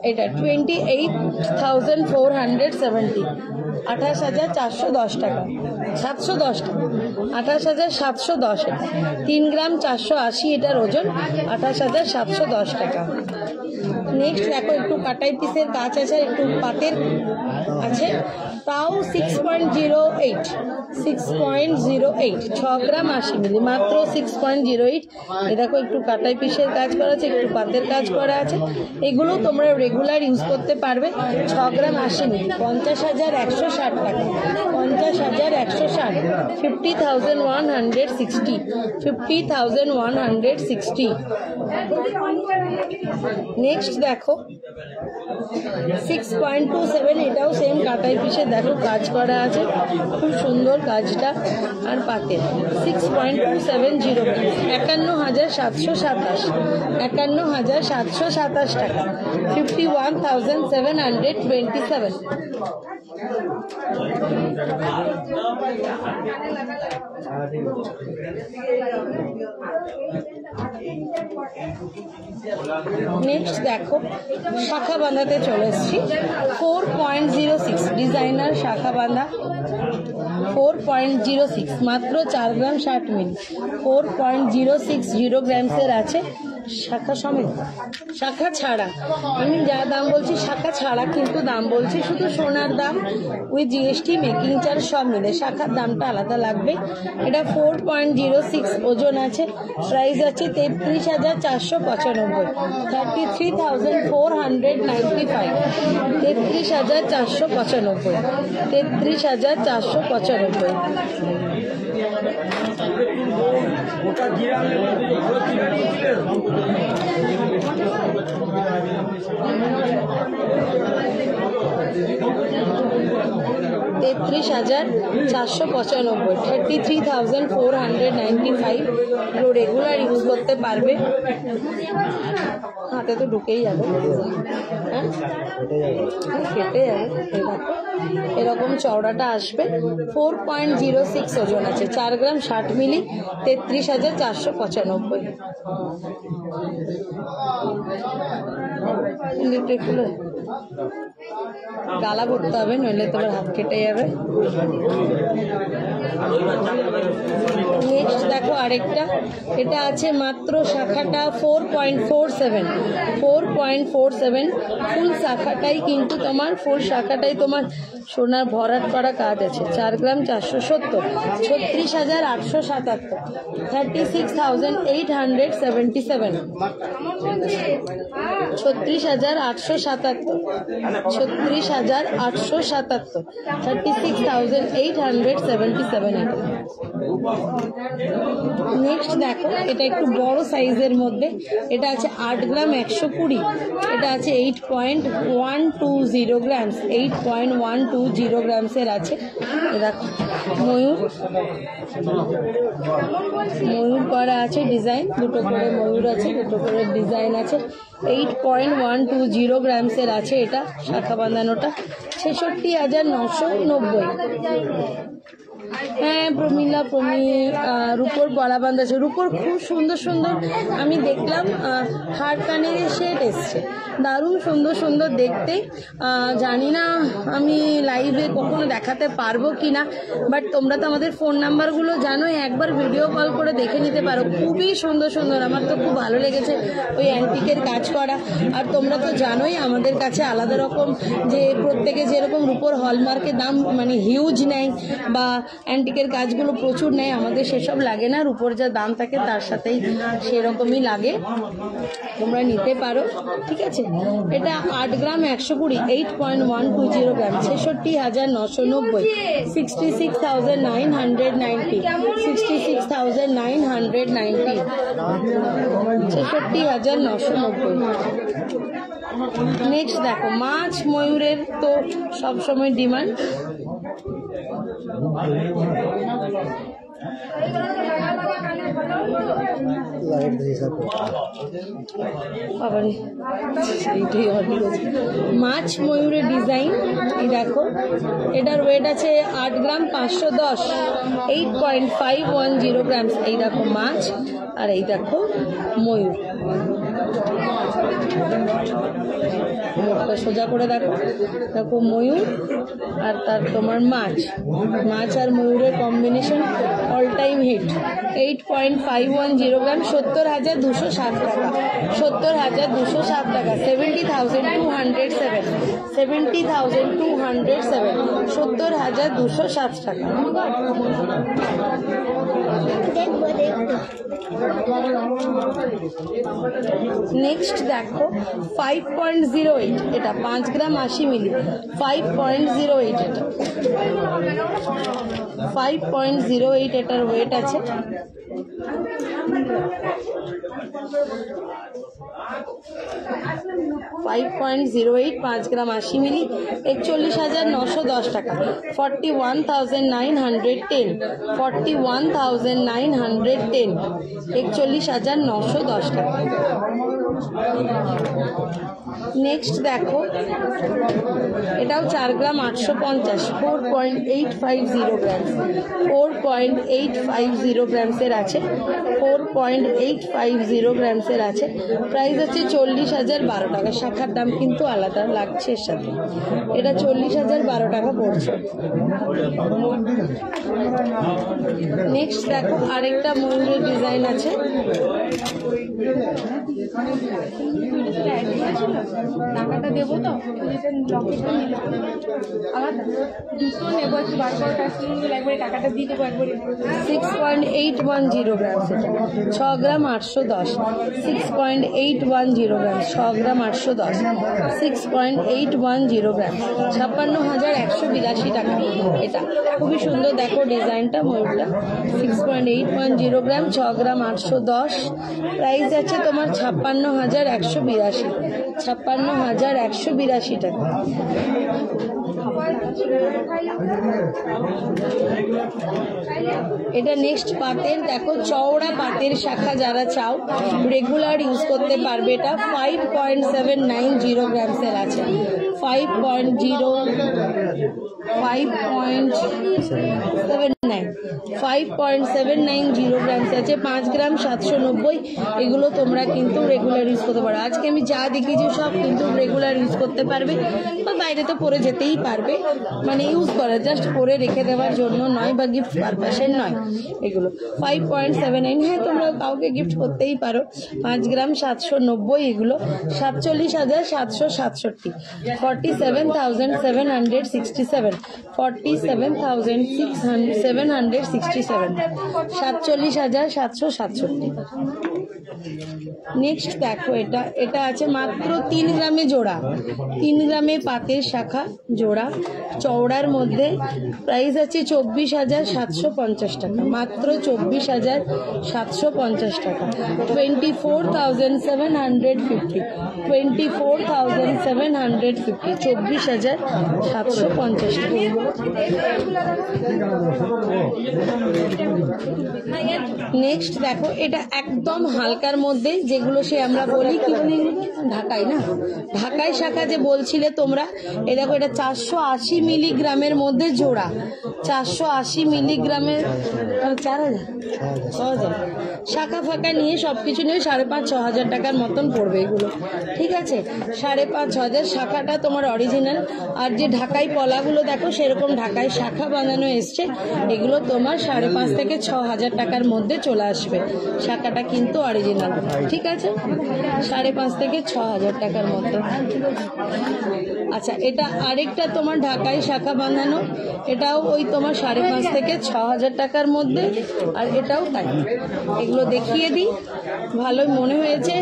এটা 28,470, 28,410 টাকা, 710 টাকা, 28,710, 3 গ্রাম 480 এটার ওজন, 28,710 টাকা। নেক্সট দেখো, একটু কাটাই পিসের কাজ আছে, একটু পাতের আছে, তাও 6.08, 6.08, 6 গ্রাম 80 মিলি, মাত্র 6.08। এ দেখো, একটু কাটাই পিসের কাজ করা আছে, একটু পাতের কাজ করা আছে। এগুলো তোমরা রেগুলার ইউজ করতে পারবে। 6 গ্রাম 80 মিলি, 50,160 টাকা, 50,160, 50,160, 50,160। নেক্সট দেখো 6.27, এটাও সেম কাটাই পিসে দেখো কাজ করা আছে, খুব সুন্দর কাজটা। আর পাতে 6.270, 51,727, 51,727 টাকা, 51,727। নেক্সট দেখো, শাখা বাঁধাতে চলে এসেছি। 4.06 ডিজাইনার শাখা বাঁধা, 4.06, মাত্র 4 গ্রাম 60 মিলি, 4.060 গ্রামসের আছে। শাখা সমেত, শাখা ছাড়া, আমি যা দাম বলছি শাখা ছাড়া কিন্তু দাম বলছি, শুধু সোনার দাম উইথ জিএসটি মেকিং চার্জ সব মিলে শাখার দামটা আলাদা লাগবে। এটা 4.06 ওজন আছে, প্রাইস আছে 33,495, 33,495, 33,495, 33,495। ওটা দিয়ে আনলে তেত্রিশ হাজার 495, 33,495। এগুলো রেগুলার ইউজ করতে পারবে। হাতে তো ঢুকেই যাবে, হ্যাঁ কেটে যাবে। এরকম চওড়াটা আসবে। 4.06 ওজন আছে, 4 গ্রাম 60 মিলি, 33,495। গালা ভরতে হবে, নইলে তোমার হাত কেটে যাবে। নেক্সট দেখো আরেকটা, এটা আছে মাত্র শাখাটা 4.47, 4.47 ফুল শাখাটাই, কিন্তু তোমার ফুল শাখাটাই তোমার সোনার ভরাট করা কাজ আছে। 4 গ্রাম 470, 36,877, 36,877, 36,877, 36,877, 36,877 এটা। নেক্সট দেখো, এটা একটু বড় সাইজের মধ্যে, এটা আছে 8 গ্রাম 120, এটা আছে 8.120 গ্রামস, 8.120 গ্রামসের আছে। দেখো ময়ূর, ময়ূর করা আছে ডিজাইন, দুটো করে ময়ূর আছে, দুটো করে ডিজাইন আছে। 8.120 গ্রামসের আছে এটা, শাখা বাঁধানোটা 66,990। হ্যাঁ প্রমিলা রূপোর পলাবান্ধ আছে, রূপোর খুব সুন্দর সুন্দর আমি দেখলাম হার কানের সেট এসছে, দারুণ সুন্দর সুন্দর দেখতে। জানি না আমি লাইভে কখনো দেখাতে পারবো কি না, বাট তোমরা তো আমাদের ফোন নাম্বারগুলো জানোই, একবার ভিডিও কল করে দেখে নিতে পারো। খুবই সুন্দর সুন্দর, আমার তো খুব ভালো লেগেছে ওই অ্যান্টিকের কাজ করা। আর তোমরা তো জানোই আমাদের কাছে আলাদা রকম যে প্রত্যেকে যেরকম রূপোর হলমার্কের দাম মানে হিউজ নেয় বা অ্যান্টিকের কাজগুলো প্রচুর নেয়, আমাদের সেসব লাগে না, রূপোর যা দাম থাকে তার সাথেই সেরকমই লাগে, তোমরা নিতে পারো। ঠিক আছে, এটা 8 গ্রাম 120, 8.120 গ্রাম, 66,990, 66,990, 66,990, 66,990। নেক্সট দেখো মাছ ময়ূরের তো সবসময় ডিমান্ড। লাইট হিসাব বাবারে এইটাই অনেক আছে। মাছ ময়ূরের ডিজাইন এই দেখো, এটার ওয়েট আছে 8 গ্রাম 510, 8.510 গ্রামস। এই দেখো মাছ, আর এই দেখো ময়ূর। সোজা করে দেখো, দেখো ময়ূর আর তার তোমার মাছ, মাছ আর ময়ূরের কম্বিনেশন অল টাইম হিট। 8.510 গ্রাম, 70,207 টাকা, 70,207 টাকা, 70,207, 70,207, 70,207 টাকা। নেক্সট দেখো 5.08, এটা 5 গ্রাম 80 মিলি, 5.08, এটা 5.08 এটার ওয়েট আছে। $5.08, 5 গ্রাম 80 মিলি, 41,910 টাকা, 41,910, 41,910, 41,910 টাকা। নেক্সট দেখো এটাও 4 গ্রাম 850, 4.850 গ্রাম, 4.850 গ্রামসের আছে, 4.850 গ্রামসের আছে। প্রাইস হচ্ছে 40,012 টাকা, শাখার দাম কিন্তু আলাদা লাগছে এর সাথে, এটা 40,012 টাকা পড়ছে। নেক্সট দেখো আরেকটা ময়ূরের ডিজাইন আছে, টাকাটা দেবো তো আলাদা দুটো নেবো, একটু বার করে একবারে টাকাটা দিয়ে দেবো একবারে। 6.810 গ্রাম, সেটা 6 গ্রাম 810, 6.810 গ্রাম, 6 গ্রাম 810, 6.810 গ্রাম, 56,182 টাকা। এটা খুবই সুন্দর, দেখো ডিজাইনটা ময়ূরটা। 6.810 গ্রাম, 6 গ্রাম 810, প্রাইস আছে তোমার 56,182, 56,182 টাকা। এটা নেক্সট পাতের, দেখো চওড়া পাতের শাখা যারা চাও রেগুলার ইউজ করতে পারবে। এটা 5.790 গ্রামসের আছে, 5.790 গ্রামস আছে, 5 গ্রাম 790। এগুলো তোমরা কিন্তু রেগুলার ইউজ করতে পারো। আজকে আমি যা দেখিয়েছি সব কিন্তু রেগুলার ইউজ করতে পারবে, বা বাইরে তো পরে যেতেই পারবে, মানে ইউজ করা জাস্ট পরে রেখে দেওয়ার জন্য নয় বা গিফট পারপাসের নয় এগুলো। 5.79, হ্যাঁ তোমরা কাউকে গিফট করতেই পারো। 5 গ্রাম 790, এগুলো 47,767, 47,767, 47,767, 47,767। নেক্সট দেখো এটা আছে মাত্র 3 গ্রামে জোড়া, 3 গ্রামে পাতের শাখা জোড়া, চওড়ার মধ্যে। প্রাইস আছে 24,750 টাকা, মাত্র 24,750 টাকা, 24,750, 24,750, 24,750 টাকা। নেক্সট দেখো এটা একদম হালকার মধ্যে, যেগুলো সে আমরা বলি কি বলি ঢাকাই না, ঢাকাই শাখা যে বলছিলে তোমরা, এ দেখো এটা 480 মিলিগ্রামের মধ্যে জোড়া, 480 মিলিগ্রামের 4000 6000 শাখা ফাঁকা নিয়ে সবকিছু নিয়ে 5,500-6,000 টাকার মতন পড়বে এগুলো, ঠিক আছে। 5,500 শাখাটা তোমার অরিজিনাল, আর যে ঢাকাই পলাগুলো দেখো সেরকম ঢাকাই শাখা বানানো এসছে, এগুলো তোমার 5,500 থেকে 6,000 টাকার মধ্যে চলে আসবে। শাখাটা কিন্তু অরিজিনাল, ঠিক আছে, 5,500 থেকে 6,000 টাকার মতো। আচ্ছা, এটা আরেকটা তোমার ঢাকাই শাখা বাঁধানো, এটাও ওই তোমার 5,500 থেকে 6,000 টাকার মধ্যে, আর এটাও তাই। এগুলো দেখিয়ে দিই, ভালোই মনে হয়েছে,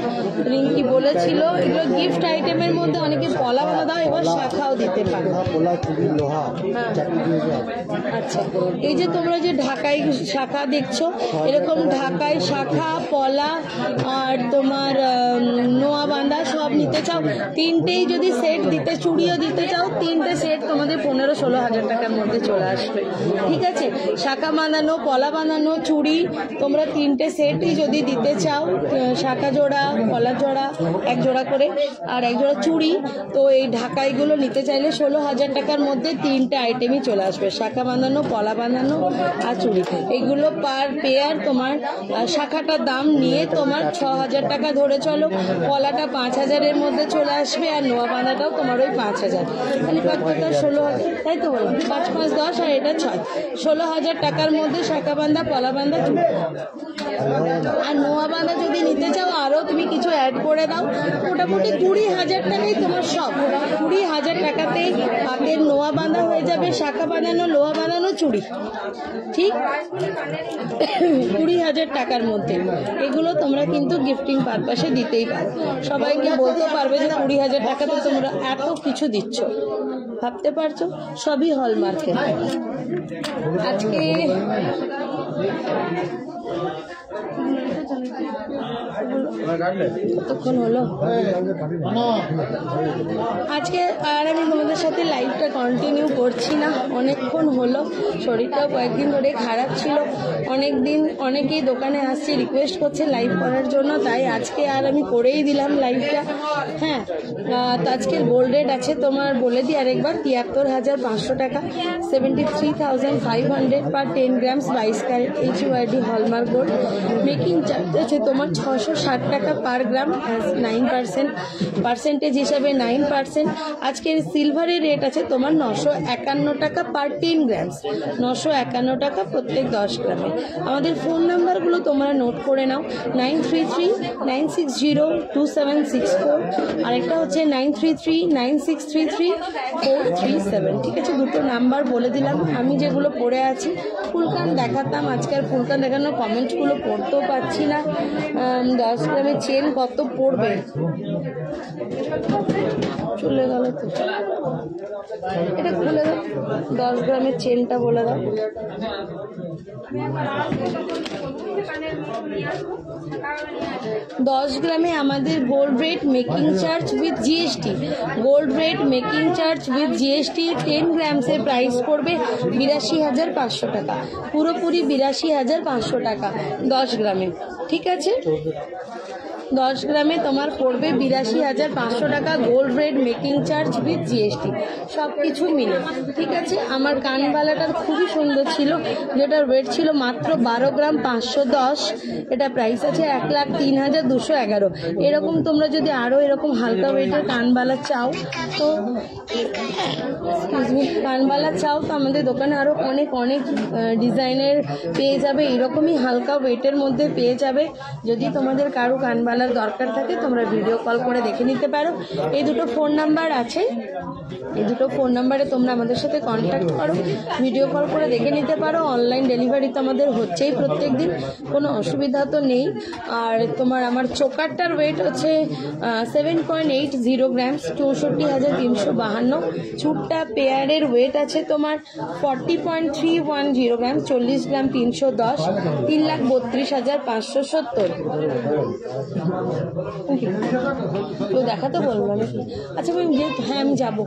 রিঙ্কি বলেছিল এগুলো গিফট আইটেমের মধ্যে অনেকে পলা বাঁধা দাও, এবার শাখাও দিতে পারো। পোলা চুড়ি লোহা হ্যাঁ। চাকরি দিয়ে যায়। আচ্ছা, এই যে তোমরা যে ঢাকাই শাখা দেখছো, এরকম ঢাকাই শাখা, পলা আর তোমার নোয়া বাঁধা সব নিতে চাও, তিনটেই যদি সেট দিতে, চুড়িও দিতে চাও, তিনটে সেট তোমাদের 15-16 হাজার টাকার মধ্যে চলে আসবে, ঠিক আছে। শাখা বাঁধানো, পলা বাঁধানো, চুড়ি তোমরা তিনটে সেটই যদি দিতে চাও, শাখা জোড়া, পলা জোড়া, এক জোড়া করে, আর এক জোড়া চুড়ি, তো এই ঢাকাইগুলো নিতে চাইলে 16,000 টাকার মধ্যে তিনটে আইটেমই চলে আসবে, শাখা বাঁধানো, পলা বাঁধানো আর চুড়ি। এগুলো পার পেয়ার তোমার শাখাটার দাম নিয়ে তোমার 6,000 টাকা ধরে চলো, পলাটা 5,000-এর মধ্যে চলে আসবে, আর নোয়া বাঁধাটাও তোমার ওই 5,000, মানে পাক্কাটা 16,000, তাই তো বলো, 5 5 10 আর এটা 6, 16,000 টাকার মধ্যে শাখা বাঁধা, পলা বাঁধা, চুড়ি। আর নোয়া বাঁধা যদি নিতে চাও আরো তুমি কিছু অ্যাড করে দাও, মোটামুটি 20,000 টাকাই তোমার সব, 20,000 টাকাতেই হাতের নোয়া বাঁধা হয়ে যাবে, শাখা বাঁধানো, লোহা বাঁধানো, চুড়ি, ঠিক 20,000 টাকার মধ্যে। এগুলো তোমরা কিন্তু গিফটিং পারপাসে দিতেই পারো, সবাইকে বলতে পারবে যে 20,000 টাকাতে তোমরা এত কিছু দিচ্ছ, ভাবতে পারছো, সবই হলমার্কের। আজকে কতক্ষণ হলো আজকে, আর আমি তোমাদের সাথে লাইভটা কন্টিনিউ করছি না, অনেকক্ষণ হলো, শরীরটাও কয়েকদিন ধরে খারাপ ছিল, অনেকেই দোকানে আসছে, রিকোয়েস্ট করছে লাইভ করার জন্য, তাই আজকে আর আমি করেই দিলাম লাইভটা। হ্যাঁ, তো আজকের গোল্ড রেট আছে তোমার বলে দিই আরেকবার, 73,500 টাকা, 73,500 per 10 grams 22 carat HUID hallmark gold. Making charge আছে তোমার 660 টাকা পার গ্রাম, 9% পার্সেন্টেজ হিসাবে 9%। আজকের সিলভারের রেট আছে তোমার 951 টাকা পার 10 গ্রামস, 951 টাকা প্রত্যেক 10 গ্রামে। আমাদের ফোন নাম্বারগুলো তোমরা নোট করে নাও, 9339602764, আরেকটা হচ্ছে 9339633437, ঠিক আছে। দুটো নাম্বার বলে দিলাম। আমি যেগুলো পড়ে আছি ফুলকান দেখাতাম, আজকাল ফুলকান দেখানোর কমেন্টগুলো পড়তেও পাচ্ছি না। 10 গ্রামের চেন কত পড়বে, চলে গেল তো, এটা খুলে দাও, 10 গ্রামের চেনটা বলে দাও। 10 গ্রামে আমাদের gold rate making charge with GST, gold rate making charge with GST 10 গ্রামসের প্রাইস পড়বে 82,500 টাকা, পুরোপুরি 82,500 টাকা 10 গ্রামে, ঠিক আছে। 10 গ্রামে তোমার পড়বে 82,500 টাকা gold rate making charge with GST, সব কিছু মিলে, ঠিক আছে। আমার কানবালাটার খুবই সুন্দর ছিল, যেটার ওয়েট ছিল মাত্র 12 গ্রাম 510, এটা প্রাইস আছে 1,03,211। এরকম তোমরা যদি আরও এরকম হালকা ওয়েটের কানবালা চাও তো কানবালা চাও তো আমাদের দোকানে আরও অনেক ডিজাইনের পেয়ে যাবে, এরকমই হালকা ওয়েটের মধ্যে পেয়ে যাবে। যদি তোমাদের কারো কানবালার দরকার থাকে তোমরা ভিডিও কল করে দেখে নিতে পারো। এই দুটো ফোন নাম্বার আছে, এই দুটো ফোন নাম্বারে তোমরা আমাদের সাথে কন্ট্যাক্ট করো, ভিডিও কল করে দেখে নিতে পারো। অনলাইন ডেলিভারি তো আমাদের হচ্ছেই প্রত্যেক দিন, কোনো অসুবিধা তো নেই। আর তোমার আমার চোকারটার ওয়েট হচ্ছে 7.80 গ্রামস, 64,352। চুটটা পেয়ারের ওয়েট আছে তোমার 40.310 গ্রাম, 40 গ্রাম 310, 3,32,570। কেউ দেখাতে বলবো নাকি? আচ্ছা ম্যাম, যেহেতু হ্যাঁ আমি যাবো,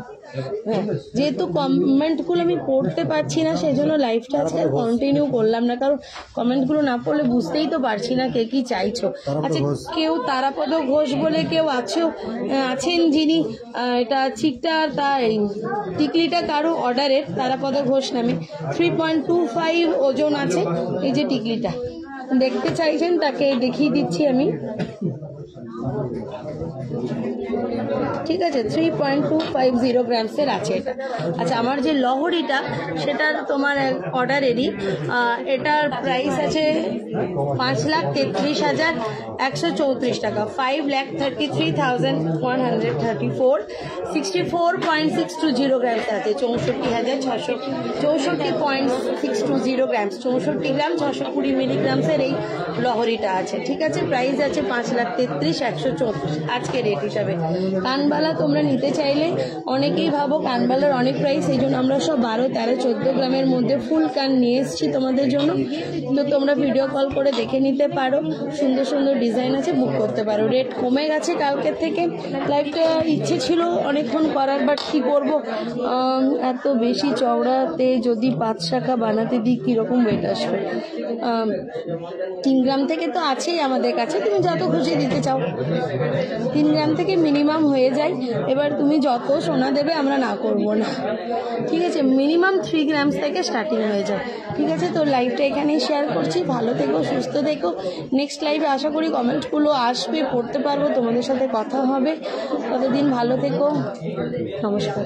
হ্যাঁ যেহেতু কমেন্টগুলো আমি পড়তে পারছি না সেই জন্য লাইভটা আজকে কন্টিনিউ করলাম না, কারণ কমেন্টগুলো না পড়লে বুঝতেই তো পারছি না কে কি চাইছো। আচ্ছা, কেউ তারাপদ ঘোষ বলে কেউ আছেন যিনি এটা চিকটা তাই টিকলিটা কারো অর্ডারের, তারাপদ ঘোষ নামে, 3.25 ওজন আছে এই যে টিকলিটা, দেখতে চাইছেন তাকে দেখিয়ে দিচ্ছি আমি। ঠিক আছে, 3.250 গ্রামসের আছে এটা। আচ্ছা, আমার যে লহরিটা সেটার তোমার অর্ডারেরই, এটার প্রাইস আছে 5,33,134 টাকা, 5,33,134, 64.620 গ্রামস আছে, 64,620 গ্রামস, 64 গ্রাম 620 মিলিগ্রামসের এই লহরিটা আছে। ঠিক আছে, প্রাইস আছে 5,33,134 আজকে রেট হিসাবে। কানবালা তোমরা নিতে চাইলে অনেকেই ভাবো কানবালার অনেক প্রাইস, এই জন্য আমরা সব 12, 13, 14 গ্রামের মধ্যে ফুল কান নিয়ে এসেছি তোমাদের জন্য। তো তোমরা ভিডিও কল করে দেখে নিতে পারো, সুন্দর সুন্দর ডিজাইন আছে, বুক করতে পারো। রেট কমে গেছে কালকের থেকে, লাইভটা ইচ্ছে ছিল অনেকক্ষণ করার, বাট কী করবো, এত বেশি চওড়াতে যদি 5 শাখা বানাতে দিই কীরকম ওয়েট আসবে। 3 গ্রাম থেকে তো আছেই আমাদের কাছে, তুমি যত খুশি দিতে চাও, 3 গ্রাম থেকে মিনিমাম হয়ে যায়। এবার তুমি যত সোনা দেবে আমরা না করবো না, ঠিক আছে, মিনিমাম 3 গ্রামস থেকে স্টার্টিং হয়ে যায়। ঠিক আছে, তো লাইভটা এখানেই শেয়ার করছি, ভালো থেকো, সুস্থ থেকো। নেক্সট লাইভে আশা করি কমেন্টগুলো আসবে, পড়তে পারবো, তোমাদের সাথে কথা হবে। ততদিন ভালো থেকো, নমস্কার।